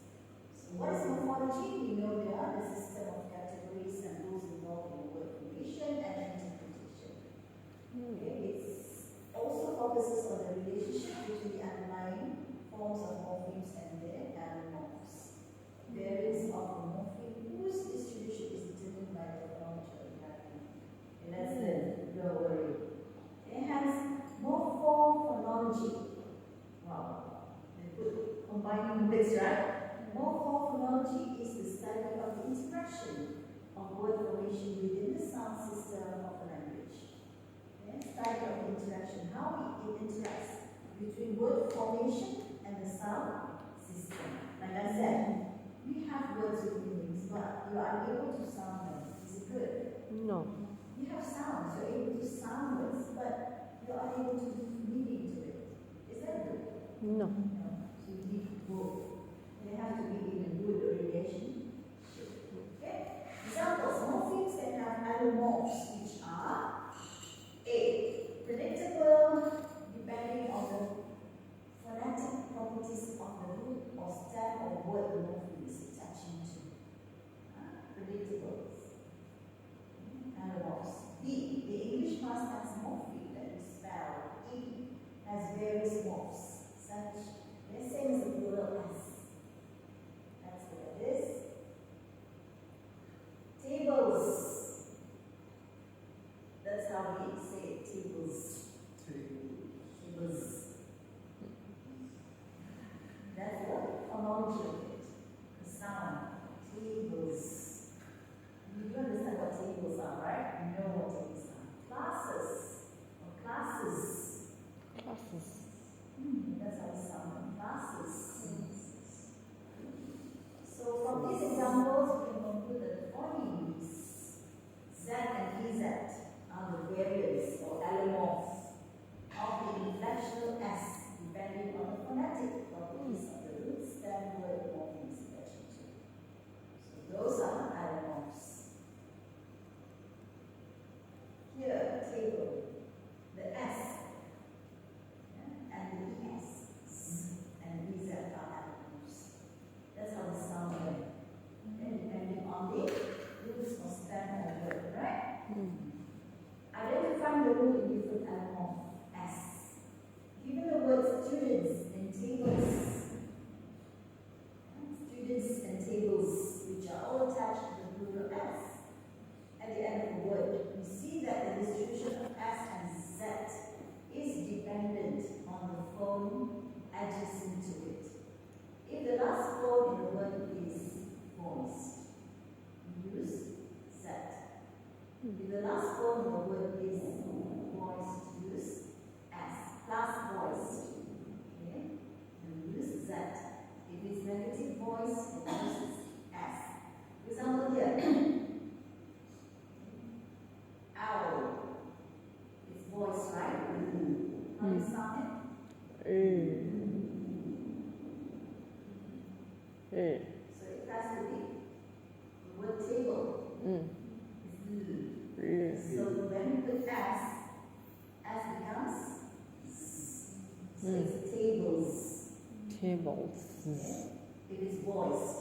So what is morphology? We know they are the system of categories and rules involved in word formation and interpretation. Okay. It also focuses on the relationship between the underlying forms of morphemes and their allomorphs. Variants of the morpheme whose distribution is determined by the phonology of the and that's the worry. It has morphophonology. Wow, they put combining words, right? Morphophonology is the study of the interaction of word formation within the sound system of a language. Okay? Study of the interaction, how it interacts between word formation and the sound system. Like I said, we have words with meanings, but you are able to sound them. Is it good? No. You have sounds, you're able to sound words, but you are able to give meaning to it. Is that good? No. No. So you need both. They have to be in a good relationship. Okay? Examples, morphemes can have allomorphs, which are A. Predictable, depending on the phonetic properties of the root or stem or word the morpheme is attaching to. Predictable. Allomorphs. B. The English past tense morpheme that we spell E has various morphs, such the same as the plural S. That's what it is. Tables. That's how we say it, tables. Tables. That's the phonology of it. The sound. Tables. You do understand what tables are, right? You know what tables are. Classes. Or classes. Classes. That's how it sounds. Classes. So from these examples, we can conclude that the phonemes Z and EZ are the variants or allomorphs of the inflectional S, depending on the phonetic properties of the root stem word morphemes attached to. So those are allomorphs. Here, table, the S and the ES and EZ are allomorphs. That's how they sound them. And depending on the roots or stem or word, right? Identifying the root in different allomorph S. Given the word students and tables, which are all attached to the plural S at the end of the word, we see that the distribution of S and Z is dependent on the phone adjacent to it. If the last phone in the word is voiced, use Z. If the last phone in the word is voiced, use S. Last voiced, okay, and use Z. If it's negative voice, it uses S. For example here, owl. It's voiced, right? How do you sound it? So it has to be the word table. So when we put S becomes so it's tables. Tables. Okay. If it's voiced.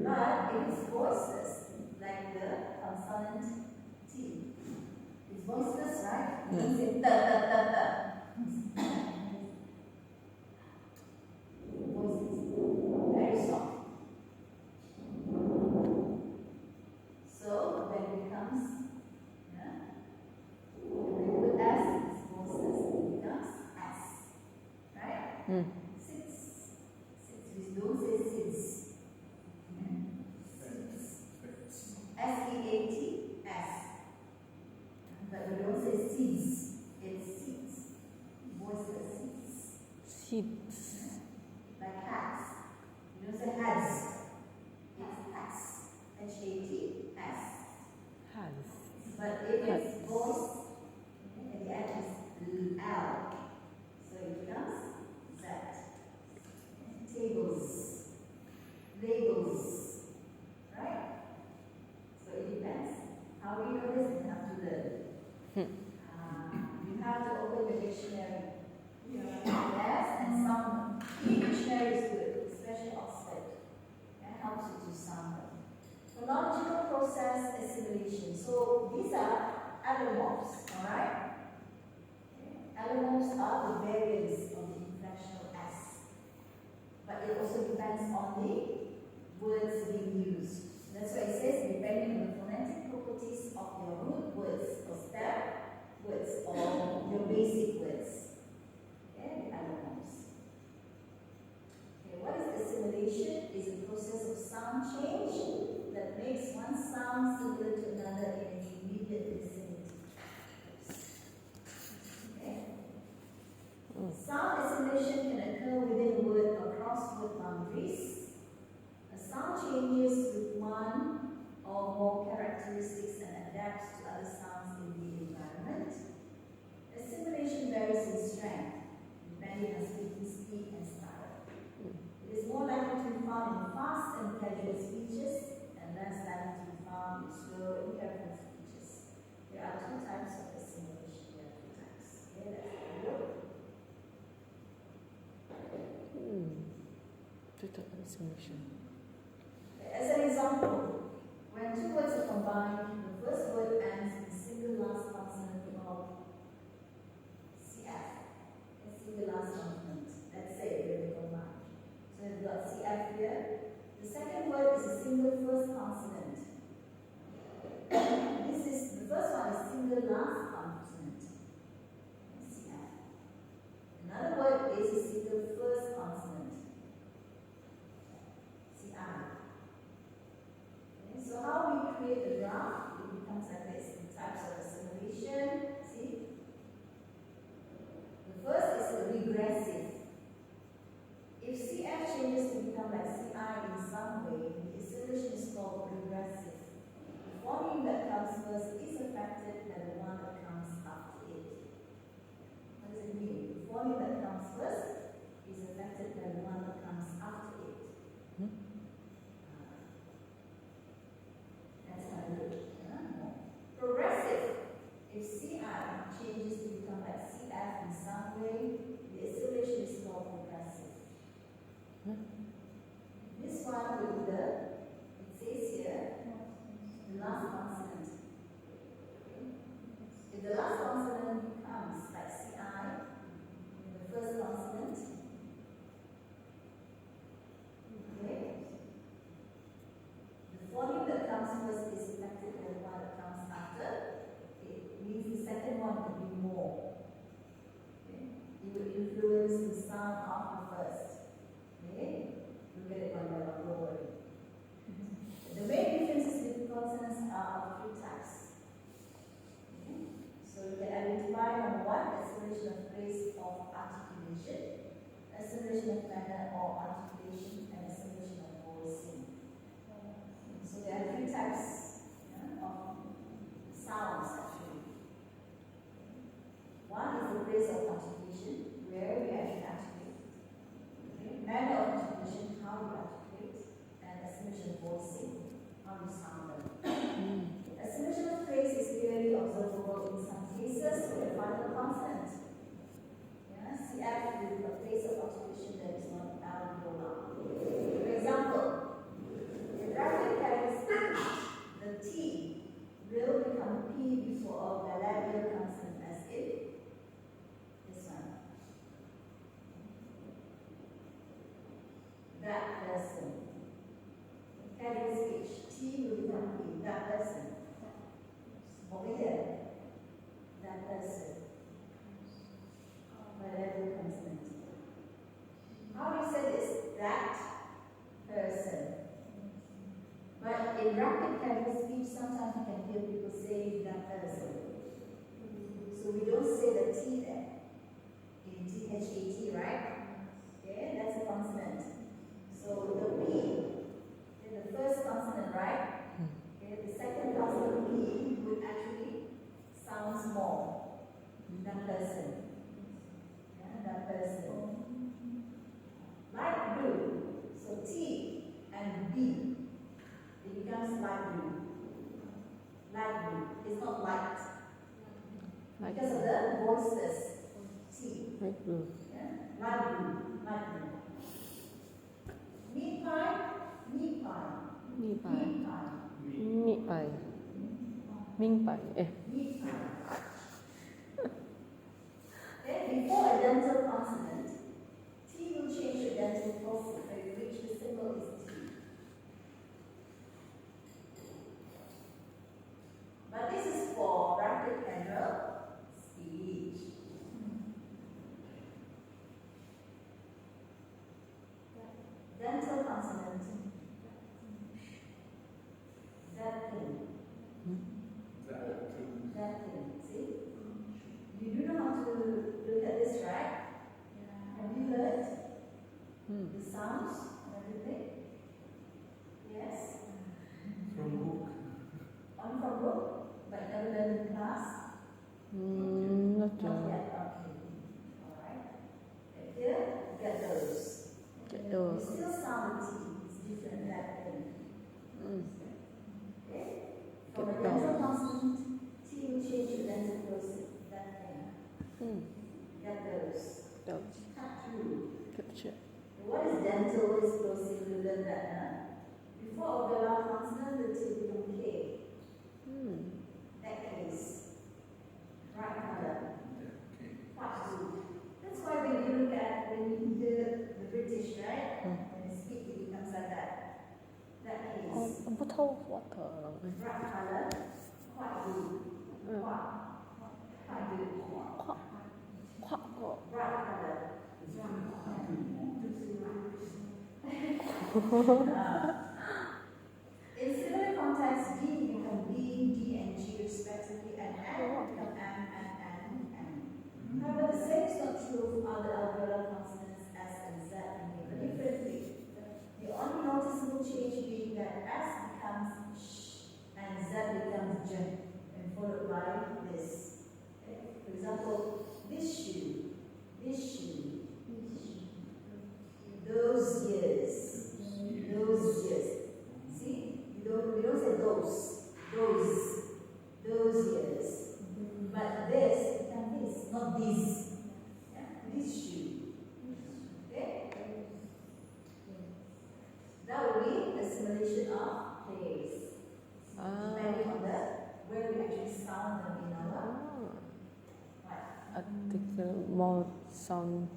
But if it's voiceless, like the consonant T, it's voiceless, right? It means it voice is very soft. So when it becomes, when we put S, it's voiceless, it becomes S. Right? Sits. We don't say sits. S-E-A-T-S. But we don't say seats. It's seats. Voiceless seats. Seats. Like hats. You don't say hats. It's hats. labels, right? So it depends. How do you know this? You have to learn. You have to open your dictionary. Yes, and some dictionary is good, especially Oxford. It helps you to sound them. Phonological process assimilation. So these are allomorphs, alright? Allomorphs are the variants of the inflectional S. But it also depends on the words being used. That's why it says depending on the phonetic properties of your root words or stem words or your basic words. Okay, the allomorphs. Okay, what is assimilation? Is a process of sound change that makes one sound similar to another in its immediate vicinity. Okay. Sound assimilation can occur within a word or cross word boundaries. A sound changes with one or more characteristics and adapts to other sounds in the environment. Assimilation varies in strength, depending on speaking speed and style. It is more likely to be found in fast and casual speeches, and less likely to be found in slow and careful speeches. There are two types of assimilation. There are two types. Okay, that's Total assimilation. As an example, when two words are combined, the first word ends in a single last consonant of CF, a single last consonant. Let's say when they combine. So we've got CF here. The second word is a single first consonant. The first one is single last consonant. CF. Another word is a single first consonant. CI. Okay, so how we create the graph, it becomes like this in types of assimilation. See? The first is a regressive. If CF changes to become like CI in some way, the assimilation is called regressive. The phoneme that comes first is affected by the one that comes after it. What does it mean? The phoneme that comes first is affected by the one that comes after it. That's how it looks. Progressive. If CI changes to become like CF in some way, the assimilation is called progressive. This one will be it says here, the last consonant. If the last consonant becomes like CI, the first consonant, okay, the phoneme that comes first is affected by the one that comes after. It means the second one will be more. Okay? It will influence the sound of the first. Okay? Look at it one by one, don't worry. The main differences between consonants are of three types. Okay? So you can identify number one, assimilation of phrase of articulation, assimilation of manner or articulation, and assimilation of voicing. So there are three types of sounds actually. One is the phrase of articulation, where we actually articulate. Okay? Manner of articulation, how you articulate, and assimilation of voicing, how you sound them. Assimilation of phrase is clearly observable in some cases with a final consonant. CF with a phrase of articulation that is not alveolar. For example, in rapid carriage speech, the T will become P before a bilabial consonant as if this one. That person. Carriage speech, T will become P, that person. Over here, that person. Bilabial consonant. How do you say this? That person. But in rapid carriage speech, sometimes you can hear people say that person. So we don't say the T there. In THAT, right? Okay, that's a consonant. So the P, the first consonant, right? Okay, the second consonant P would actually sound small. That person. Yeah, that person. Light blue. So T and B, it becomes light blue. Light blue. It's not light. Light Because of the voiceless T. Light blue. Yeah? Light blue. Light blue. Meat pie. Meat pie. Meat pie. Meat pie. Meat pie. Ming pie. Meat pie. Okay, before a dental consonant, T will change to dental plosive, for which the symbol is T. But this is for rapid general speech. Dental consonant. That thing. That thing. See? You do know how to look at this, right? Have you heard the sounds and everything? Yes? From book. On from book, but never learned in class? Not Not sure. yet, okay. Alright. Here, get those. Get You those. still sound the T, it's different that thing. Okay? From a Get dental those. consonant, T will change to dental plosive, that thing. Get those. Those. Tattoo. Capture. What is dental? What is plosive? We learned that, huh? Before a vowel consonant, the T become K. That case. Right color. Quite good. That's why when you look at, when you hear the British, right? When they speak, it becomes like that. That case. Bottle of water. Bright color. Quite good. Quite good. Quack. Bright color. In similar contexts, D will become B, D, and G respectively, and N will become M. However, the same is not true of other alveolar consonants S and Z in differently. The only noticeable change being that S becomes sh and Z becomes j, and followed by this. Okay? For example, this shoe, those years, See, we don't say those years. But this becomes this, not this. Yeah? This shoe. Okay? That will be the simulation of place. Depending on where we actually sound them in our right. Article more sound.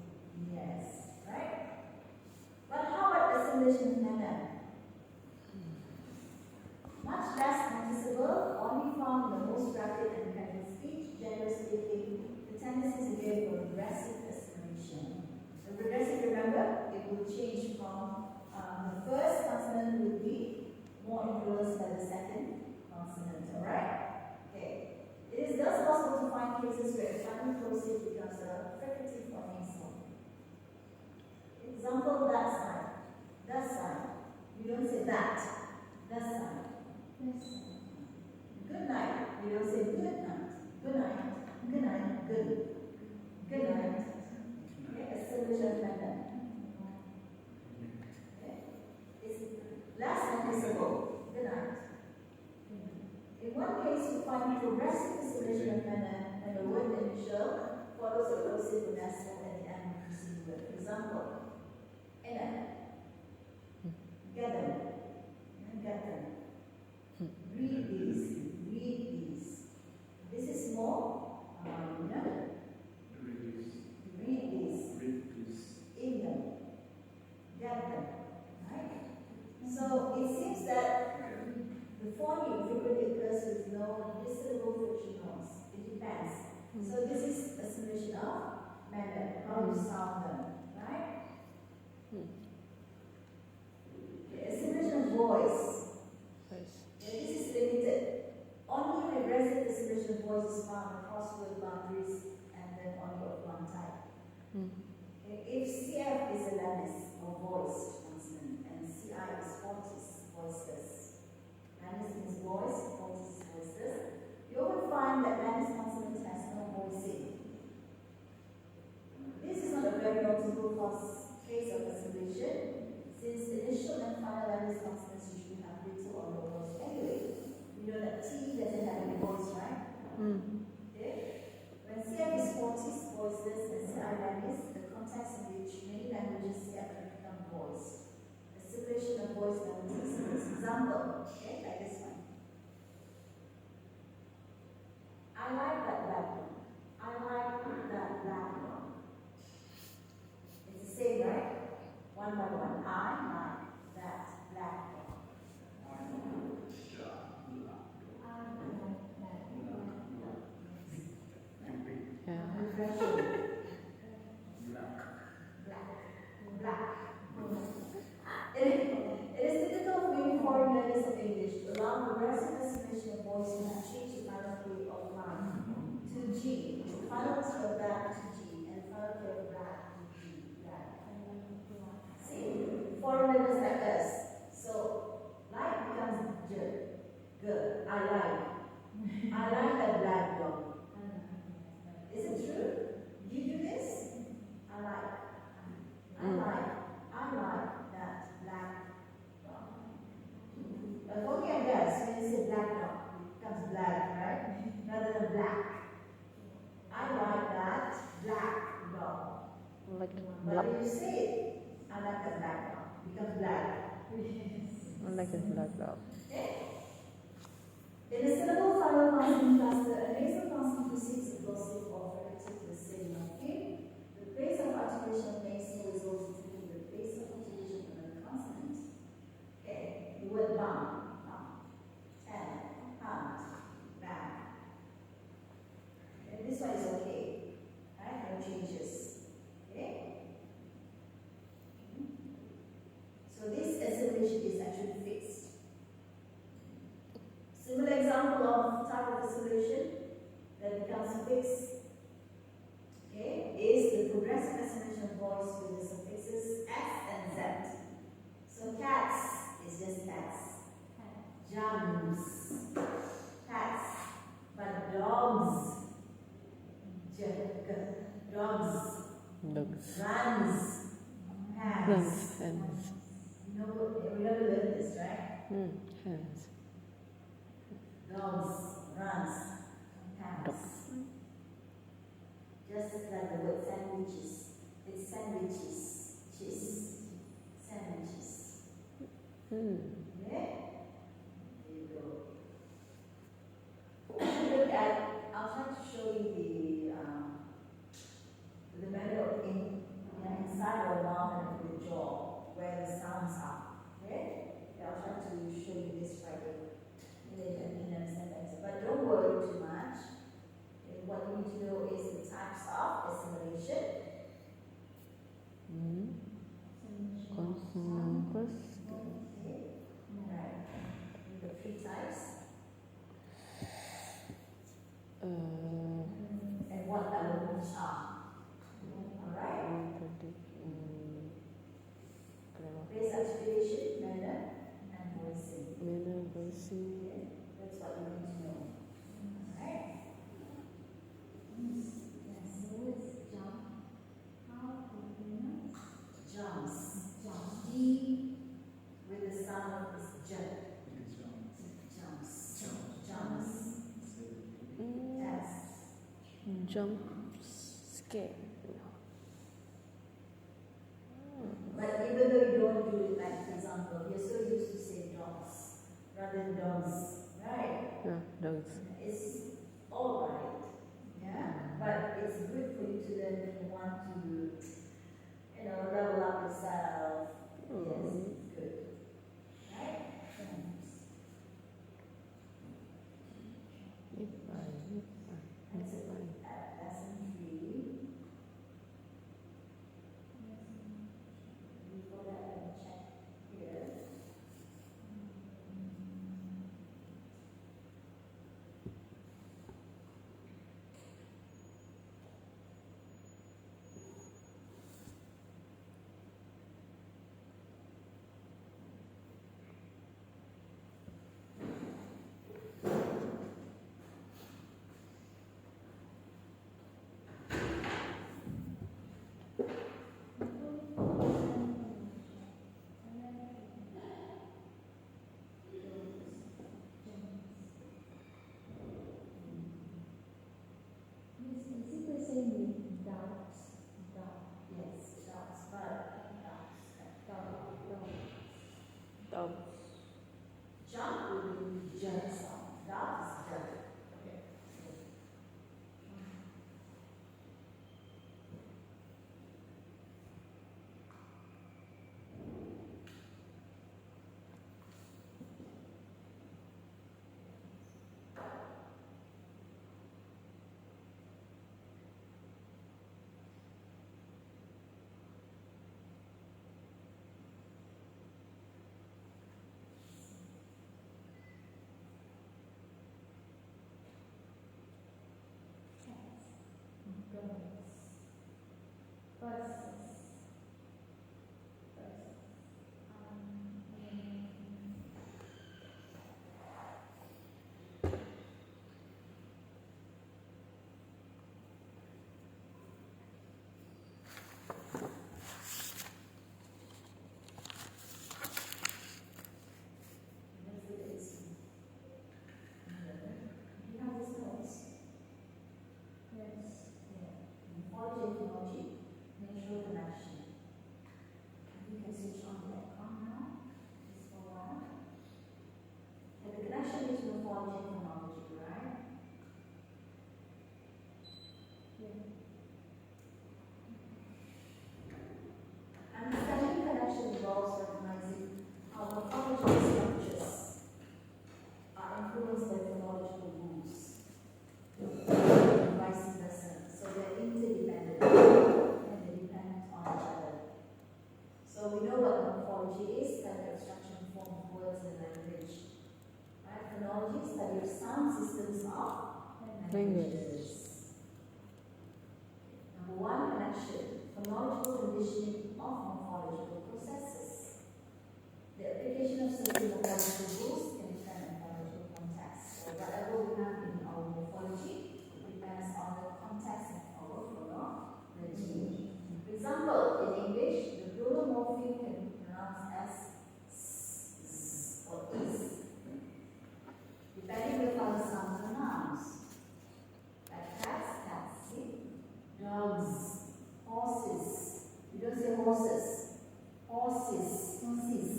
Yes, right? But how about the simulation manner? Much less noticeable, only found in the most rapid and casual speech. Generally speaking, the tendency is again for regressive assimilation. The regressive, remember, it will change from the first consonant will be more influenced by the second consonant, alright? Okay. It is thus possible to find cases where a final plosive becomes a fricative or nasal. Example, that side. That side. You don't say that. That side. Good night. You don't say good night. Good night. Good night. Good. Good night. Okay, a solution method. Okay. It's less noticeable. Good night. In one case, you find progressive assimilation of manner when the word initial follows a plosive nasal at the end of the preceding word. For example, get them. Get them. Read these. Read these. This is more, read these. In them. Get them. Right? So it seems that the phoneme frequently occurs with no discernible friction noise. It depends. So this is a simulation of manner, how you sound them. Right? A simulation of voice. This is limited. Only regressive assimilation of voice is found across word boundaries and then only of one type. If CF is a lanis or voiced consonant and CI is fortis, voiceless. Lanis means voice, fortis is voiceless. You will find that lanis consonant has no voicing. This is not a very noticeable case of assimilation, since the initial and final letters, consonants usually have little or no voice anyway. We know that T doesn't have any voice, right? Okay? When CF is voiceless, and CIN is the context in which many languages CF can become voice. Assimilation of voice melodies. Example, okay, like this one. I like that black one. I like that black one. It's the same, right? One by one. I like that black one. It is typical for many foreign learners of English to allow progressive assimilation of voice and change the final K of line to G, the final T of that to G, and final K of black to G. See, foreign learners like us. So, like becomes J, G. I like that black dog. Is it true? Do you do this? I like that black dog. But for me, I guess when you say black dog, it becomes black, right? Rather than black. I like that black dog. Like But black. when you say it, I like that black dog, it becomes black. Like a black dog. Okay? In the syllable final consonant cluster, a nasal consonant precedes a glossal or fricative to the same morpheme. The place of articulation of nasal is also typically the place of articulation of another consonant. Okay, the word bum, hand, back. And this one is okay, right? No changes. Okay? So this assimilation is actually fixed. Similar example of type of assimilation that becomes fixed, okay, is the progressive assimilation of voice with the suffixes S and Z. So cats is just S. Jumps, cats. But dogs, dogs. Dogs. Runs, hands. Runs. Hands. We never learned this, right? Hands. Dogs, runs, hands. Dogs. Just like the word sandwiches. It's sandwiches. Cheese. Sandwiches. Okay? There you go. Look at, I'll try to show you the manner of inside our mouth and the jaw, where the sounds are. Okay? I'll try to show you this Friday. And you understand better. But don't worry too much. What you need to know is the types of assimilation. Consonant plus. Okay. Right. We have 3 types. And what elements are. Alright? Place articulation, manner, and voicing. Manner, voicing. Okay. That's what you need to know. Alright? Jumps. D with the sound of this J. Jumps. S. Jump scare. But even though you don't do it, like for example, you're so used to say dogs rather than dogs, right? Yeah, dogs. It's all right, yeah. But it's good for you to learn if you want to, level up yourself. Yes, it's good, right? That's lesson 3. Dove. Jump will be j sound. Dove is j. Okay. Morphology, natural connection. You can switch on the aircon now, just for a while. And the connection is morphology and phonology, right? Understanding connection involves recognizing how morphological structures are influenced by phonological rules, and vice versa. So they're interdependent and they depend on each other. So we know what morphology is, like the abstraction form of words and language. Right? Phonology, study of sound systems of languages. Number one, connection. Phonological conditioning of morphological processes. The application of certain morphological rules can depend on phonological context. So whatever we have in our morphology depends on the context of our phonology. For example, in English, the plural morpheme can be pronounced as s or is, depending on how the sounds are nouns. Like cats, cats, see? Dogs, horses. You don't say horses. Horses, horses.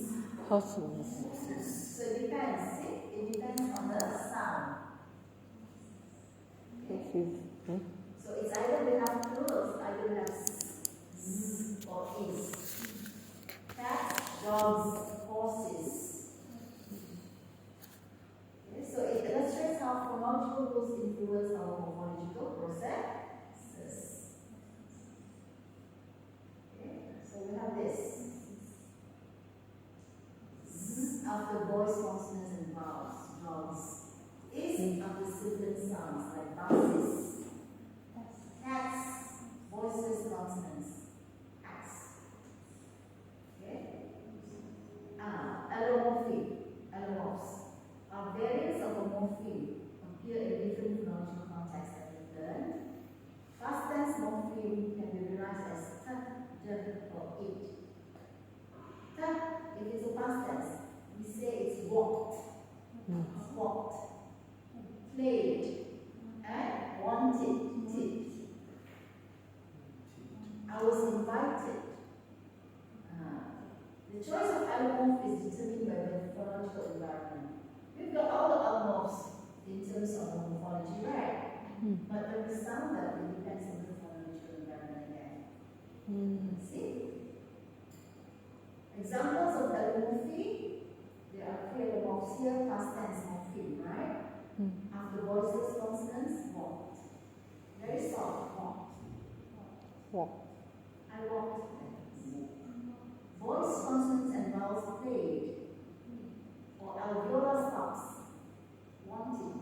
Horses. So it depends, see? It depends on the sound. Hmm? So it's either we have plurals, either we have z or is. Cats, dogs, horses. Okay, so it illustrates how phonological rules influence our morphological processes. Okay, so we have this. Z after voice consonants and vowels, dogs. Is after sibilant sounds like buses. Cats, voiceless consonants. Cats. Okay? Allomorphy, allomorphs, are variants of a morpheme, appear in different phonological contexts that we've learned. Past tense morpheme can be realized as ta, d, or it. Ta, if it's a past tense, we say it's walked, walked, played, and wanted, did. I was invited. The choice of allomorph is determined by the phonological environment. We've got all the allomorphs in terms of the morphology, right? But when we sound that, it depends on the phonological environment again. See? Examples of allomorphy, there are three allomorphs here, past tense morpheme, right? After voiceless consonants, walked. Very soft, walked. Walk. I walked. Voice consonants and vowels played. Or alveolar stops. Wanted.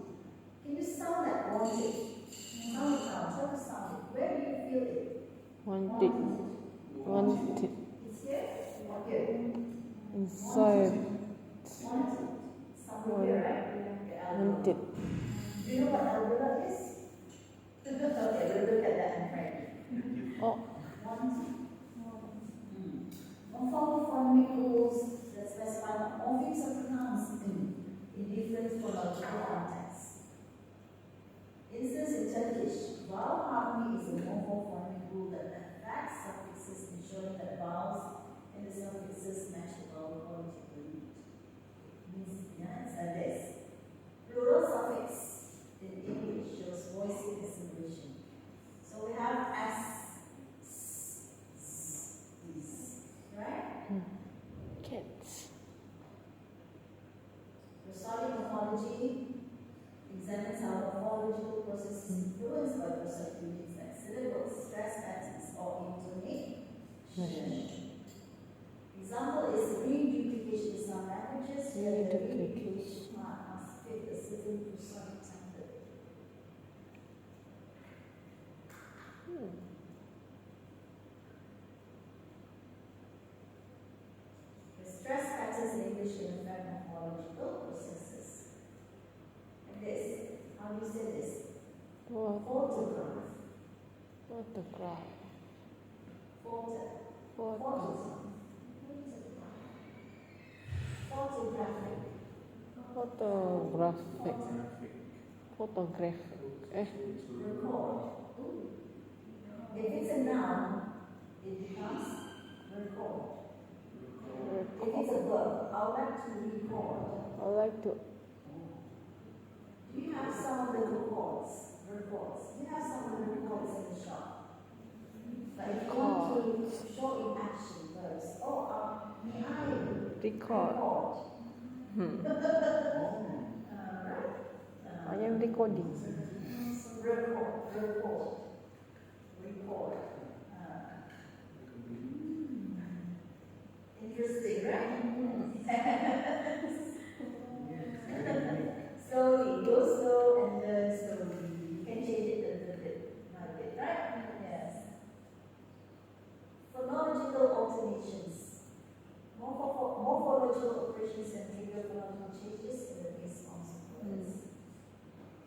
Can you sound that wanted? Sound it now. Try to sound it. Where do you feel it? Wanted. Wanted. It's here or here? Inside. Wanted. Somewhere here, right? Okay, alveolar. Wanted. Do you know what alveolar is? Okay, we'll look at that in French. Oh. Wanted. Morphologic rules that specify what morphemes are pronounced in different phonological contexts. Instance in Turkish, vowel harmony is a morphologic rule that affects suffixes, ensuring that vowels and the suffixes match the vowel quality of the root. morphology examines how morphological processes influenced by process units like syllables, stress patterns, or intonation. Example is reduplication in some languages where the reduplication mark must fit a certain prosodic template. The stress patterns in English can affect morphological processes. Like this. How do you say this? Photograph. Photograph. Photographic. Photographic. Photographic. Record. If it's a noun, it becomes record. If it's a verb, I would like to record. I like to. Do you have some of the records? Do you have some of the records in the shop? But if you want to show in action verbs, may I Record. I am recording. Record. Interesting, right? Slowly, go slow and learn slowly. You can change it a little bit, right? Yes. Phonological alternations. Morphological operations and trigger phonological changes in the base forms of words.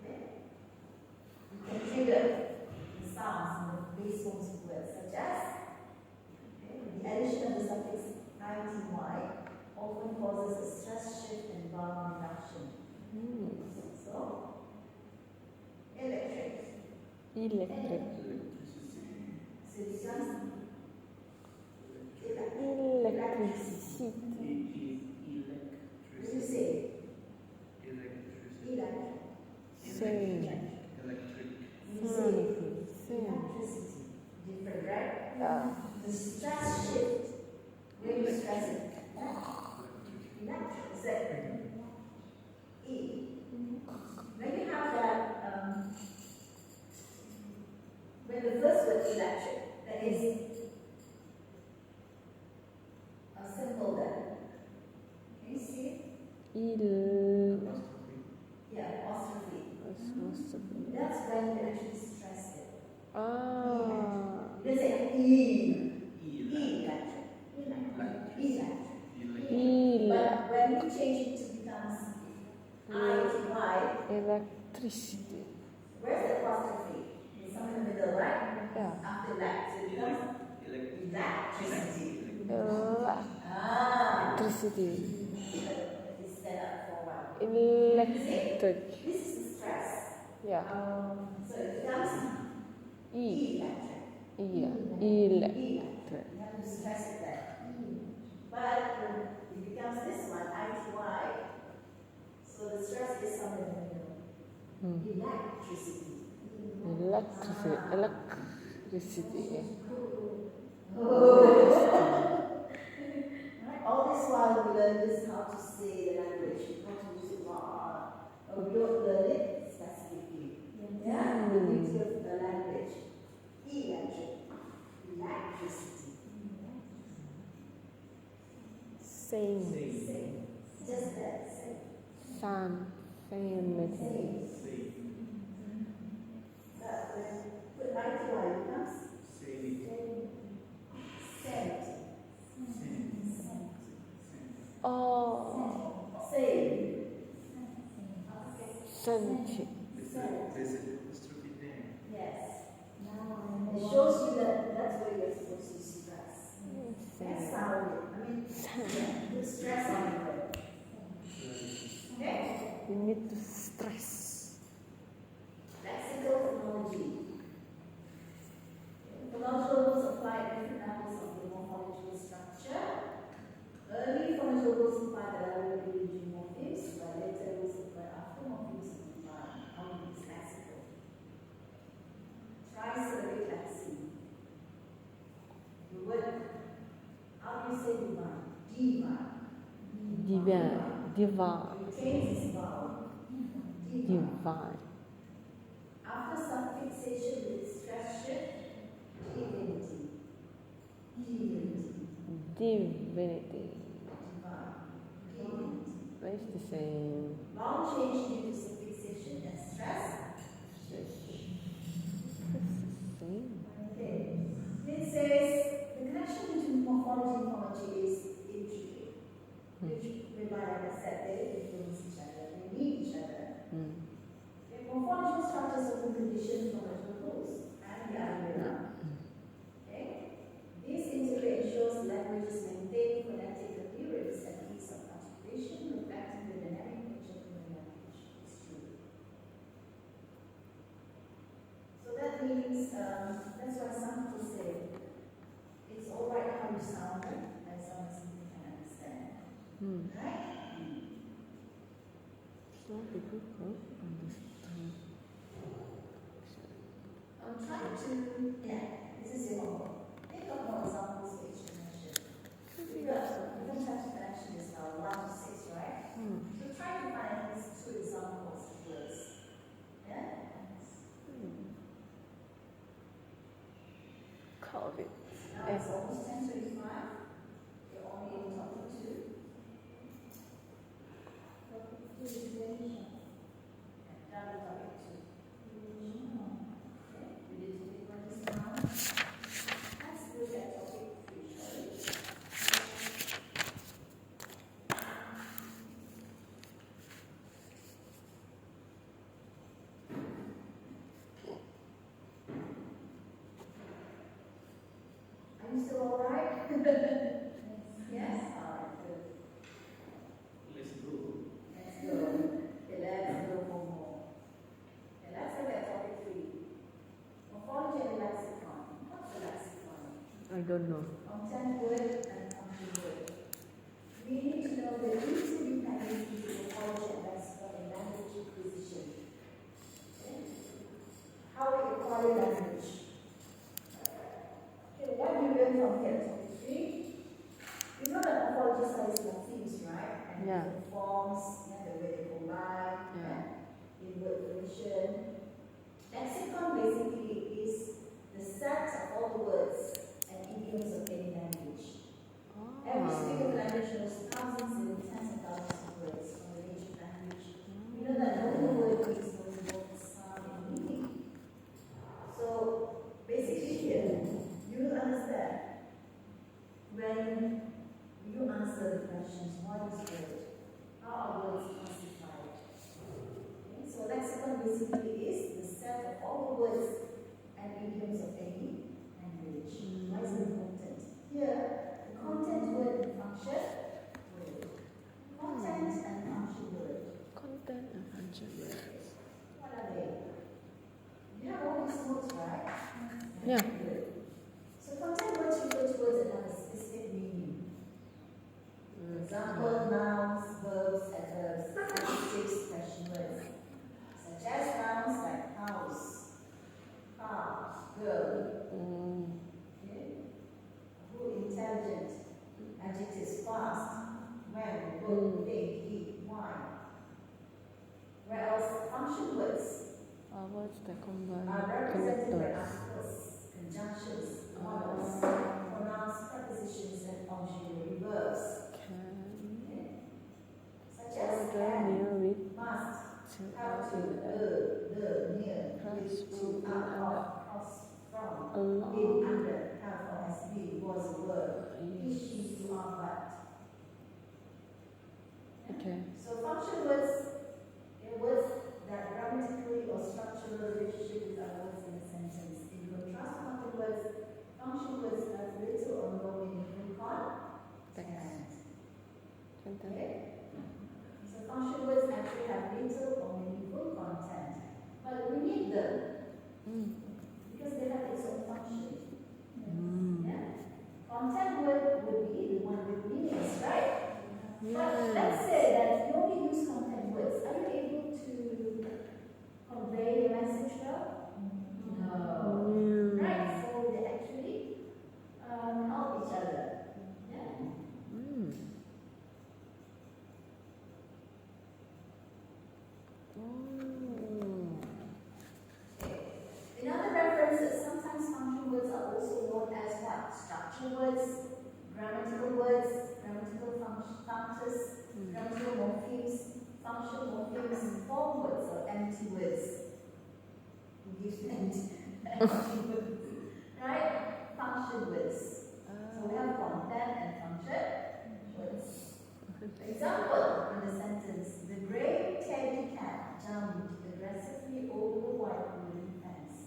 Okay? You can trigger the sounds in the base forms of words, such as the addition of the suffix ity often causes a stress shift and vowel reduction. So, electric. So it becomes Electricity. What do you say? Electric. Same. You say electricity. Different, right? Yeah. The stress shift. Where you stress it? Electric. Is that E? When you have that, when the first word electric, that is a symbol there. Can you see it? Yeah, apostrophe. That's when you actually stress it. You don't say electric. But when you change it to becomes ity, Electricity. where's the apostrophe? It's somewhere in the middle, right? Yeah. After that, so it becomes electricity. Electricity. It's set up for what? Electric. This is the stress. Yeah. So it becomes electric. Electric. You have to stress it there. But it becomes this one, ity. So the stress is somewhere in the middle. Electricity. Electricity. All this while we learn this how to say the language, how to use it. We don't learn it specifically. Yeah? The beauty of the language. Electricity. Same. Just that. Same. With ity becomes scent. Oh. Same. Scent. Yes. It shows you that that's where you're supposed to stress. That's how put stress on the word. Okay? You need to stress. Lexical phonology. Phonological rules apply at different levels of the morphological structure. Early phonological rules apply the level of individual morphemes, while later rules apply after morphemes apply how it is lexical. Try strategizing. The word, how do you say divine? Divine. Diva. You change this vowel. Divine. After some fixation with extraction, divinity. Divinity. Divine. Divinity. But it's the same. Long change due to some fixation and stress. It's the same. Okay. It says the connection between morphology and phonology is intricate. Which, like I said, they influence each other, they need each other. The morphological structures often condition phonological rules and the other way around. Okay? This integrate ensures languages maintain phonetic appearance and ease of articulation, reflecting the dynamic nature of the language. It's true. So that means, that's why some people say it's alright how you sound as long as you can understand. Right? Some people don't understand. I'm trying to, this is your homework. Think of more examples for each connection. We've got different types of connections now, 1 to 6, right? So try to find at least 2 examples of words. Yeah? COVID. Now it's almost 10:25. You're only in topic 2. Topic 2 is relation. Down to topic 2. Relation. Okay, we did topic 1 just now. Let's look at topic 3, shall we? Are you still alright? Yes? Alright, good. Let's go. Let's go. Okay, let's go for more. Okay, let's look at topic 3. Morphology and lexicon. What's a lexicon? I don't know. Content word and function word. We need to know the interdependence between morphology and lexicon in language acquisition. Okay? How we acquire language. Okay, what do you learn from here? Topic 3. You know that morphology studies morphemes, right? And Yeah. different forms, the way they combine, Yeah. in word creation. Lexicon basically is the set of all the words and idioms of any language. Every single language knows thousands and tens of thousands of words from the native language. We know that knowing the word means knowing both sound and meaning. So basically here, you will understand when you answer the questions, what is word? How are words classified? Okay, so lexicon basically is the set of all the words and idioms of any language. Why is it important? Here, the content word and function word. Content and function word. Content and function words. What are they? You have all these notes, right? Yeah. Good. So content words refer to words that have a specific meaning. For example, nouns, verbs, adverbs, adjectives, question words. Such as nouns like house, car, girl, okay? Who, intelligent, adjectives fast, when, book, think, eat, wine. Whereas function words Words that combine are represented by characters. articles, conjunctions, models, pronouns, prepositions, and auxiliary verbs. Can Okay? Such as order can, near with must, to have to, the, near, with, to, out of, cross, from, along. in, under, have or has been, was a word, is, she, you are, but. Okay. So function words are words that grammatically or structural relationship with other words in a sentence. In contrast, function words have little or no meaningful content. Okay? So function words actually have little or meaningful content. But we need them because they have its own function. Yeah? Content word would be the one with meanings, right? But let's say that you only use content words. Are you able to convey your message well? No. Right? So they actually help each other. Yeah. Oh. function morphemes form words or empty words. It gives empty words. Right? Function words. So we have content and function words. Example in the sentence: the grey tabby cat jumped aggressively over the white wooden fence.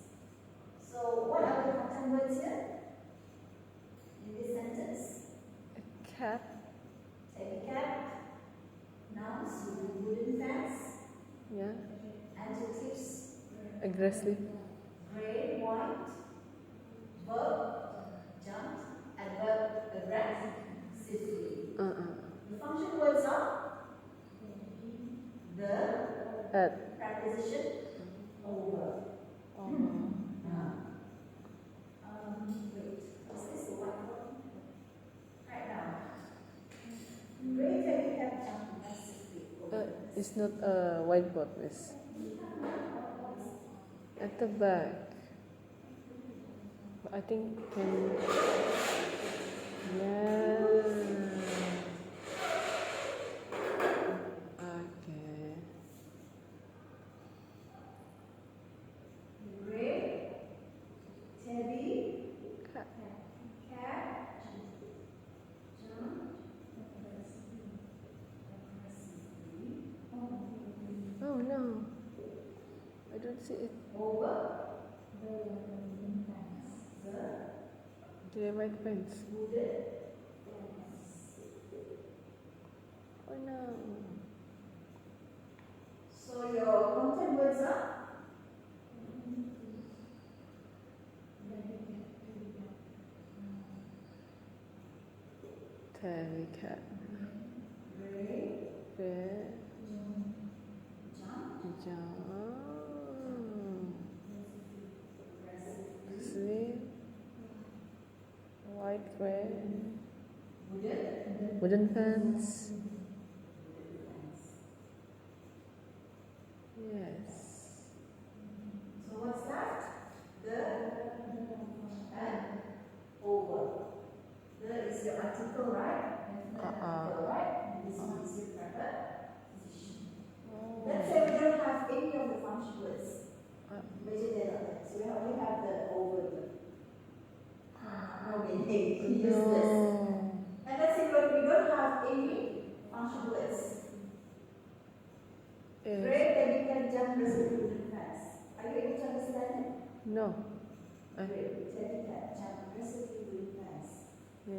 So what are the content words here in this sentence? Cat. Tabby cat, nouns with wooden fence, Yeah. adjectives Aggressive. grey, white, verb jumped, adverb aggressively. The function words are the At. preposition over. Wait, is this the white one? Right now. Grey tabby cat jumped aggressively over. It's not a whiteboard, miss. At the back. But I think can. Yeah. Okay. Grey tabby Cat. cat jumped Oh no. I don't see it. over The white fence. the wooden. Oh no. So your content words are Tabby cat. grey Red. jump Jump. aggressively Sleep. White red. wooden Wooden fence. Yes. So what's that? The and over. The is your article, right? Article, right? And this one is your preposition. Let's say we don't have any of the function words. Vegetarian. So we only have the over. No meaning. Useless. No. And let's say we don't have any function words. Yes. Great that you can jump aggressively fast. Are you able to understand it? No. Great that you can jump aggressively fast. A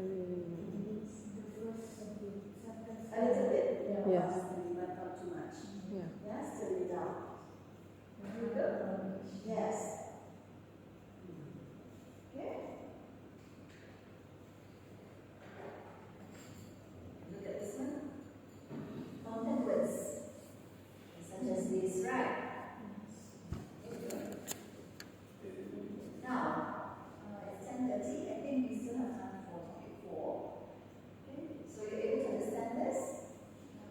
little bit. Yes. But not too much. Yeah. Yes, till it down. Here we go. Yes. Okay. Look at this one. Content words. Such as this, right? Now, it's 10:30. I think we still have time for topic 4. Okay, so you're able to understand this?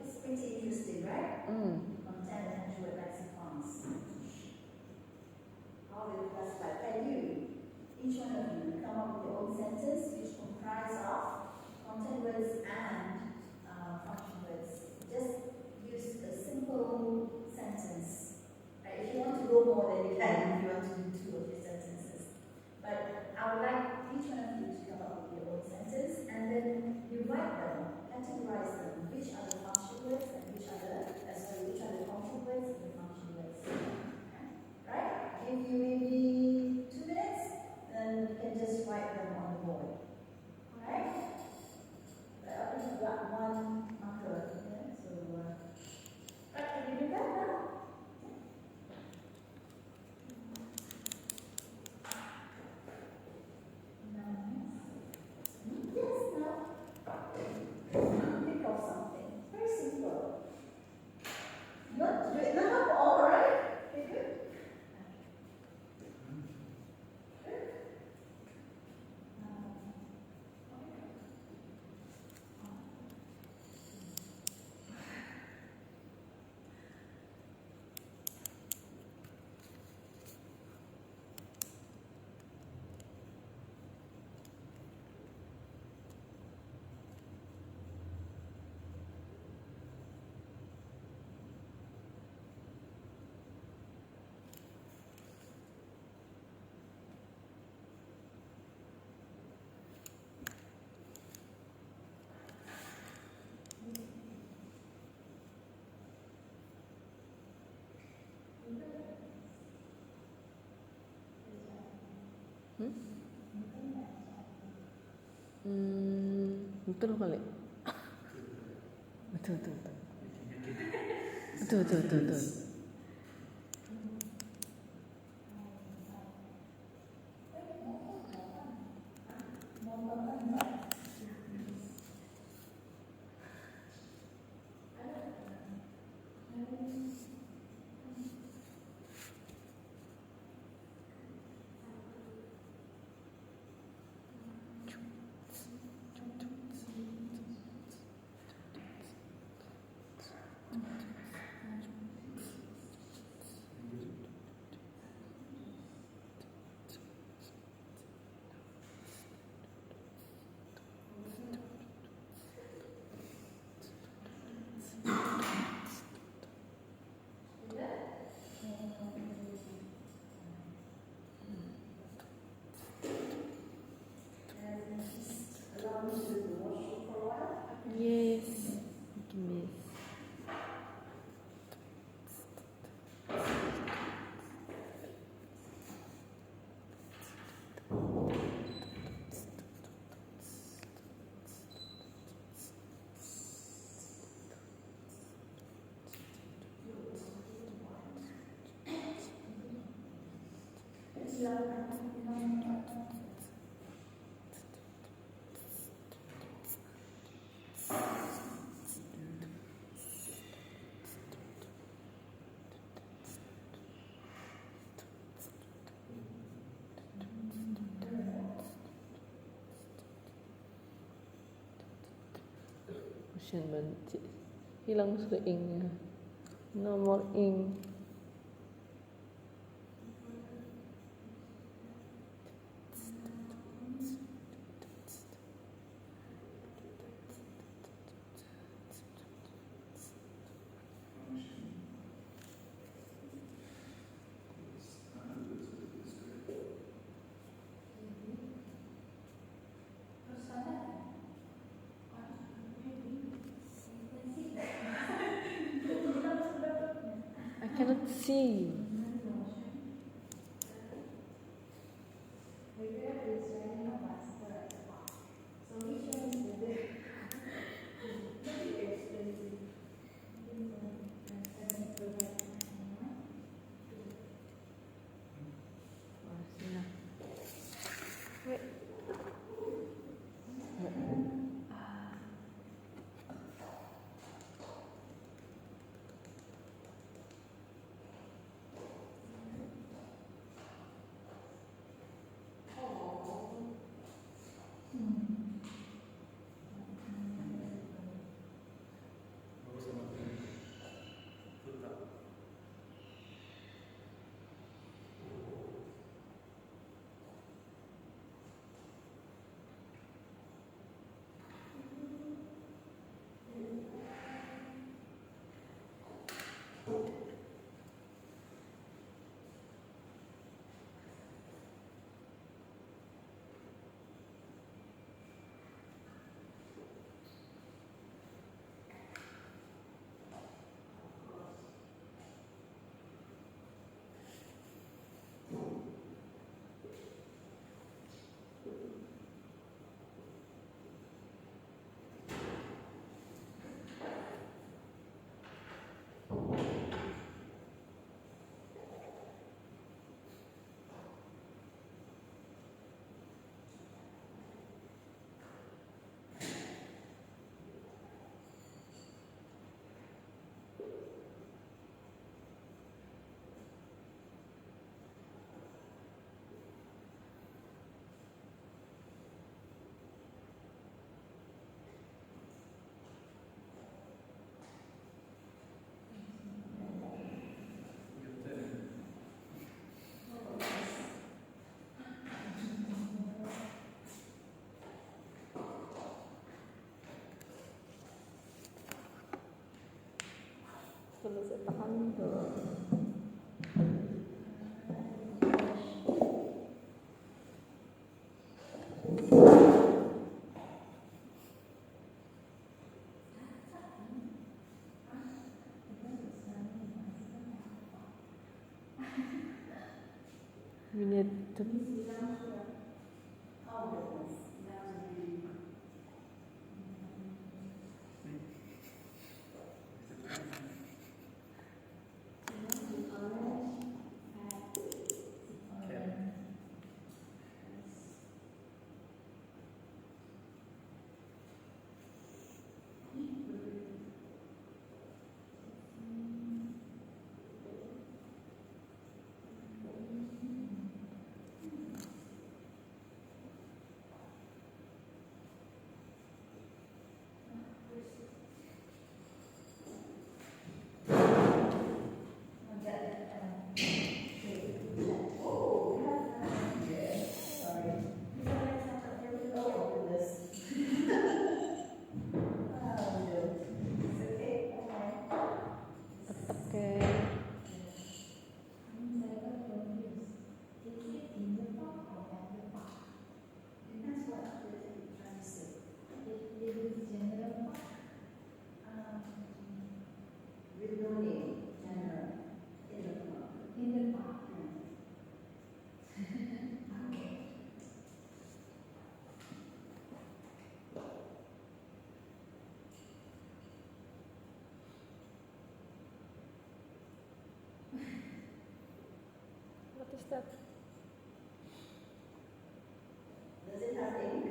It's pretty interesting, right? Content and word lexicons. How will you classify? Can you, each one of you, come up with your own sentence which comprise of content words and function words? Just use a simple sentence. Right? If you want to go more, then you can. If you want to do 2 or 3 sentences. But I would like each one of you to come up with your own sentence, and then you write them, categorize them. Which are the function words and which are the content words and the function words. Right? Give you maybe 2 minutes, then you can just write them on the board. Alright? But I think you've got one marker. Yeah? So, right, can you do that now? Yes, now. Think of something. Very Betul kali. Betul. Betul. Allow me to wash it for a while. Yes. Yes. Kasihan banget. Hilang sudah inknya. No more ink. I cannot see. Perlu saya tahan tuh. We need to that? Does it have ink?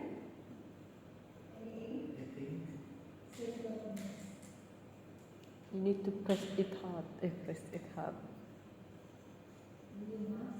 Any ink? I think. You need to press it hard. Press it hard. You must.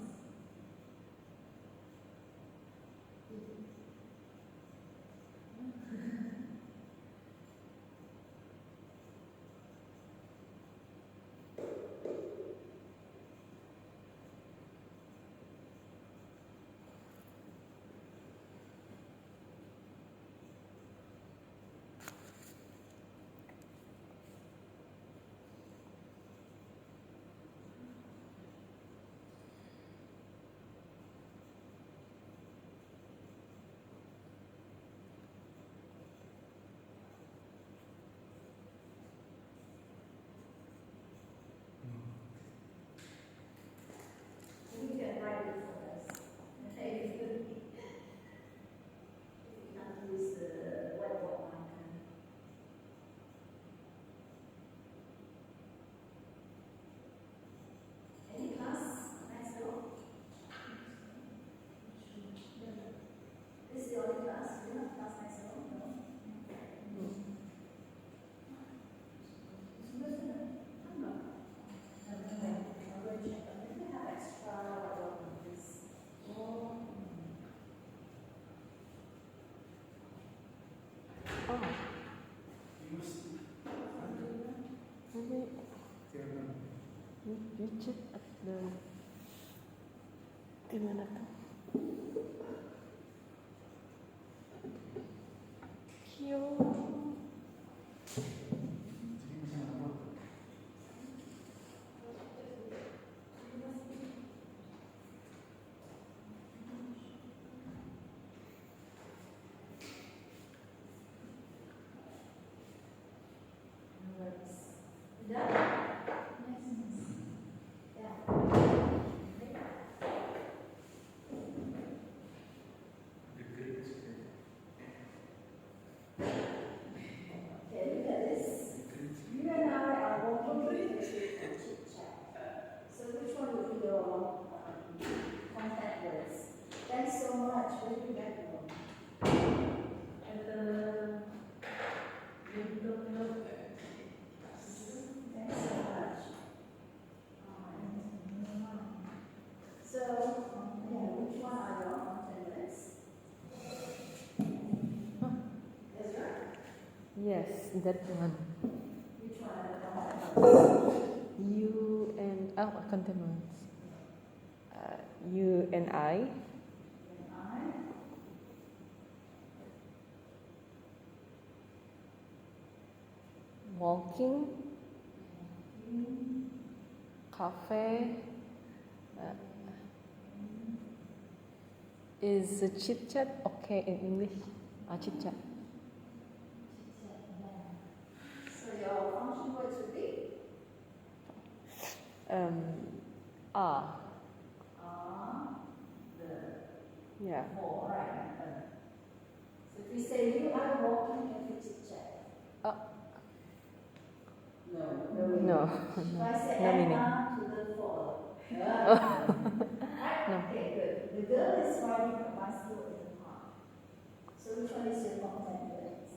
You can write it for us. Maybe you can use the whiteboard marker. Any class next door? This is the only class. Do you have class next door? No. I'm going to check. Maybe they have extra whiteboard markers. Oh, Use. maybe you check at the. Di mana tuh? Cute. The grades. Okay, look at this. The grades. You and I are walking into a chit chat. So which one would be your contact words? Thanks so much. Where did you get them? At the mental health. Thanks so much. So, yeah, which one are your contact words? Ezra? Yes, that one. Which one are your contact words? You and contents. You and I. And I? Walking. Cafe. Is the chit chat okay in English? Chit chat. So your function words would be? Ah, The yeah. four, right? So if we say you are walking and we chit chat. No. No, If I say no meaning. Anna to the four. Right? No. Okay, good. The girl is riding a bicycle in the park. So which one is your contact words?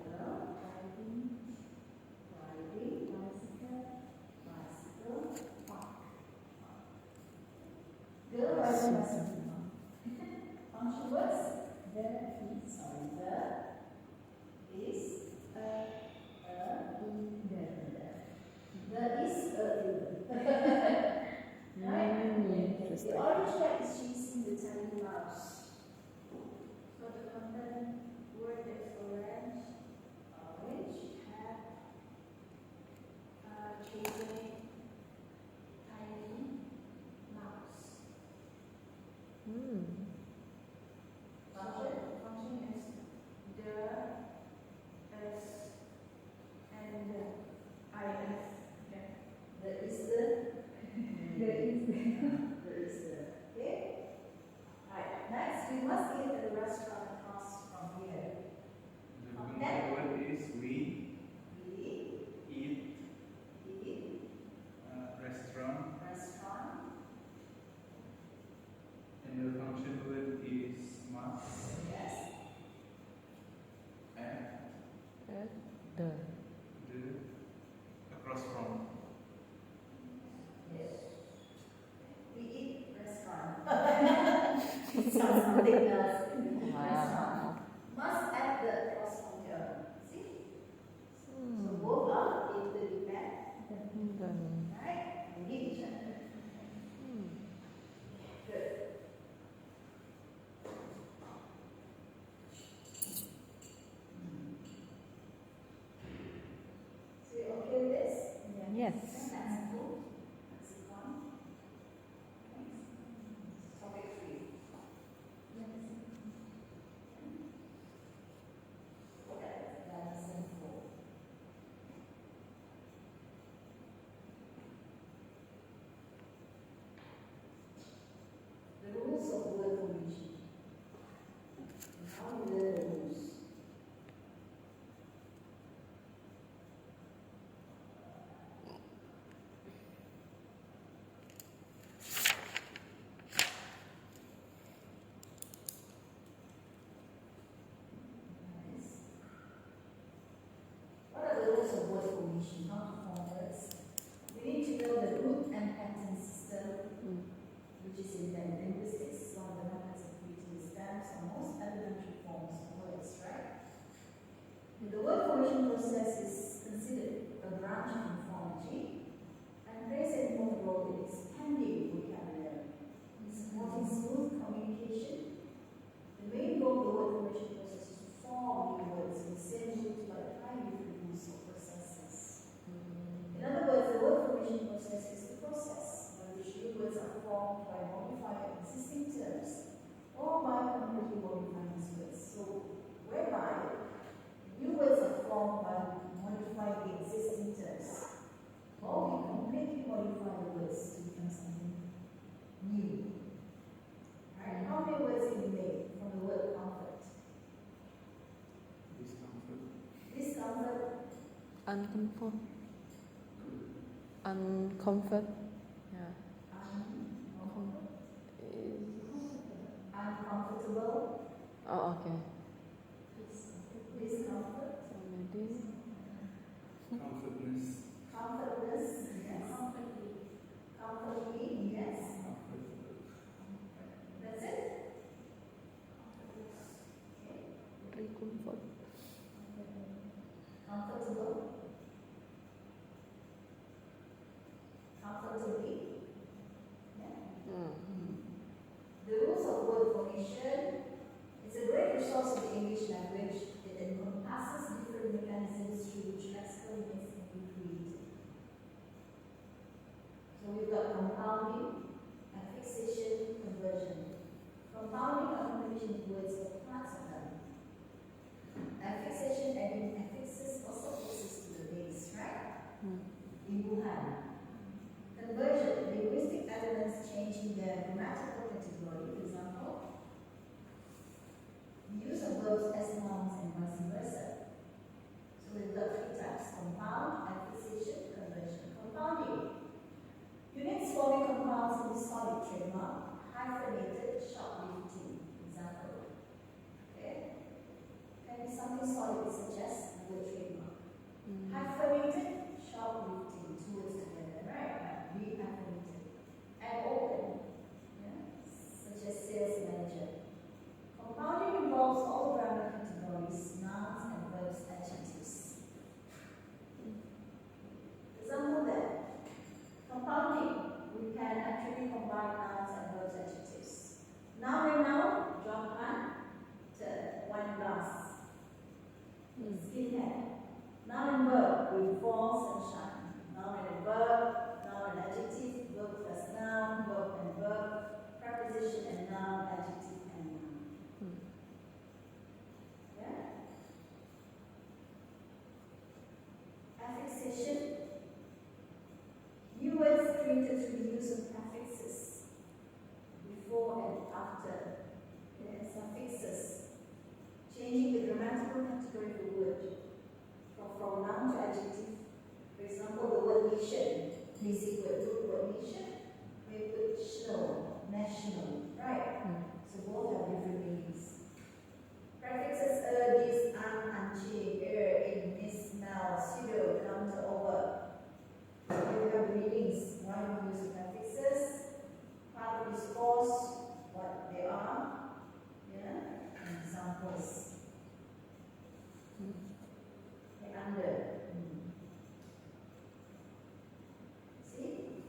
Girl, riding, bicycle, park. Girl riding bicycle. Function words? The is, Just the like orange cat is chasing the tiny mouse. So the content word is orange, cat, chasing tiny mouse. Function is the, s, and the, is. Okay. The is the. There is The is the. Okay? Right, next. Yes. That's cool. That's it one. Topic 3. Okay, lesson 4. The rules of word formation. How do you learn the rules? Nice. What are the rules of word formation? How to form words? We need to know the root and pattern system, which is in the linguistics, one of the methods of creating stems or most elementary forms of words, right? And the word formation process is considered a branch of morphology and plays an important role in expanding vocabulary, in supporting smooth communication. The main goal of the word formation process is to form new words in the same root but apply different rules or processes. In other words, the word formation process is the process by which new words are formed by modifying existing terms or by completely modifying these words. So, whereby new words are formed by modifying the existing terms, or we completely modify the words to become something new. Right? How many words can we make from the word comfort? Discomfort. Discomfort, Uncomfort. Uncomfort. Yeah. uncomfortable, Oh, okay. discomfort, So maybe. Comfortness. comfortless, yes. Comfortably, yes. That's it. Comfort. Comfortable. Comfortably. Yeah. The rules of word formation is a great resource of the English language. It encompasses different mechanisms through which lexical units can be created. So we've got compounding, affixation, conversion. Compounding or combination of words or parts of them. Affixation adding affixes or suffixes to the base, right? Imbuhan. Conversion, linguistic elements changing their grammatical category. For example, the use of verbs as nouns and vice versa. So we've got 3 types: compound, affixation, conversion. Compounding. Units forming compounds in the solid trademark, hyphenated, shoplifting. Example. Okay? Can be something solid that suggests the word trademark. Hyphenated, shoplifting, 2 words together, right? Be hyphenated. And open, yeah? Such as sales manager. Compounding involves all grammar categories, nouns and verbs, adjectives. Example then. Compounding, we can actually combine nouns and verbs, adjectives. Noun and noun, Japan, wine glass. Skinhead. Noun and verb, wind fall, sunshine. Noun and verb, noun and adjective, verb plus noun, verb and verb, preposition and noun, adjective and noun. Yeah? Affixation. New words created through the use of affixes before and after. Okay, suffixes. Changing the grammatical category of the word from noun to adjective. For example, the word nation. Basic word. Look, word nation. We put snow, national, right? So both have different meanings. Prefixes dis, anchi, in, mis, smell, pseudo, come to over. So we have meanings. Why we use prefixes? Part of discourse, what they are. Yeah? And examples. Under. See?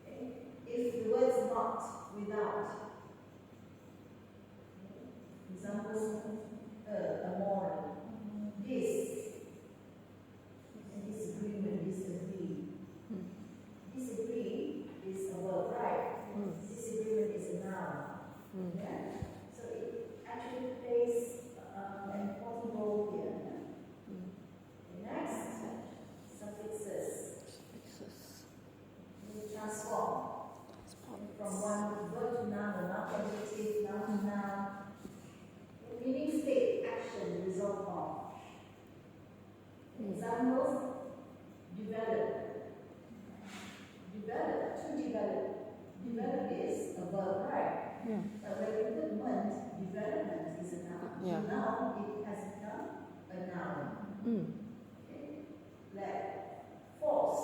Okay. If the word's not, without. Examples, immoral. This. Disagreement, disagree. Develop. Develop. To develop. Develop is a verb, right? Yeah. But when you put ment, development is a noun. Yeah. So now it has become a noun. Mm. Okay? Like force.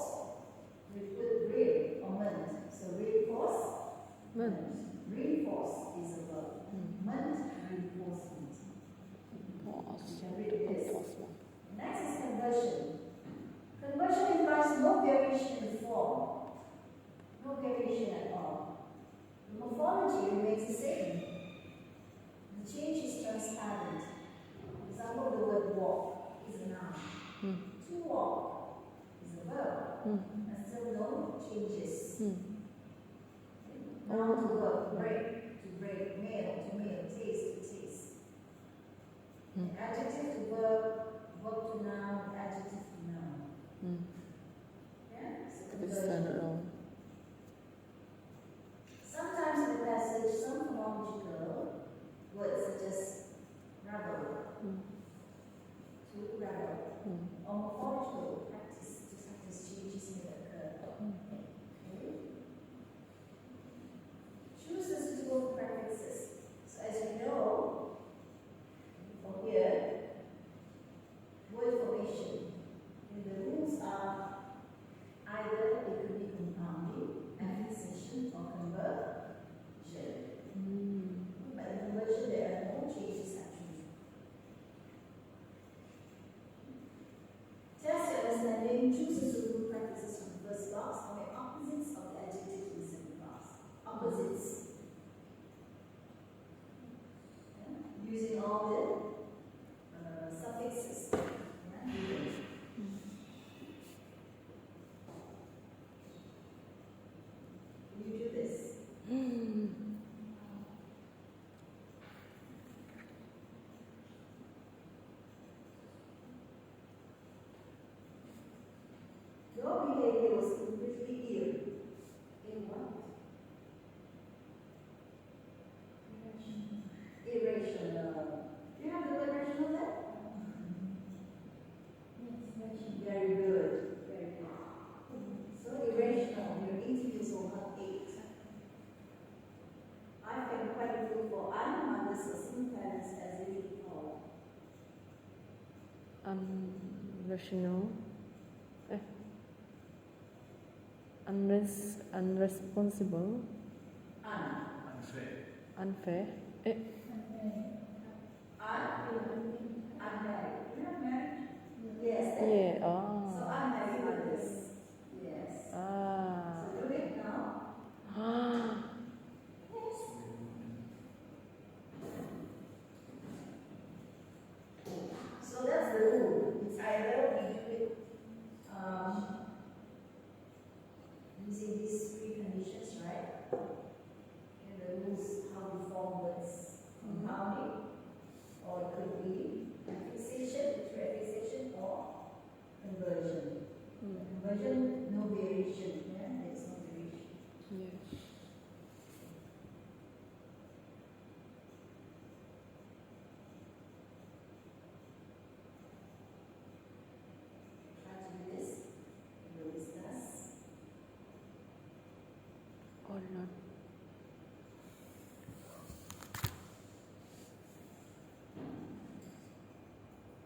We put real or ment. So reinforce. Ment. Reinforce is a verb. Ment, reinforcement. Pause. You can read this. Enforcement. Next is conversion. Conversion implies no variation in form. No variation at all. The morphology remains the same. The change is transparent. For example, the word walk is a noun. To walk is a verb. And still no changes. Noun to verb, break, to break, meal to meal, taste to taste. Adjective to verb, verb to noun, adjective to noun. Yeah? So It's conversion. standard wrong. Sometimes in the passage, some phonological words such as rabble, to rabble, or morphological practice, just practice changes may occur. Okay? Choose the suitable prefixes. So as you know, from here, word formation. And the rules are either it could be compounding, affixation, or conversion. But in conversion, there are no changes actually. Test your understanding. Choose the suitable prefixes from the first box or the opposites of the adjective in the second box. Opposites. Yeah? Using all the suffixes. Yeah? You do this. Your behavior was completely ill. In what? Irrational. Do you have the word rational there? Very good. Very good. So irrational. Your interviews will have 8. I can quite feel for mothers or single parents as they should call. Unrational. Unresponsible. Unfair. Unfair. Unmarried. You're not married? Yes. Yeah.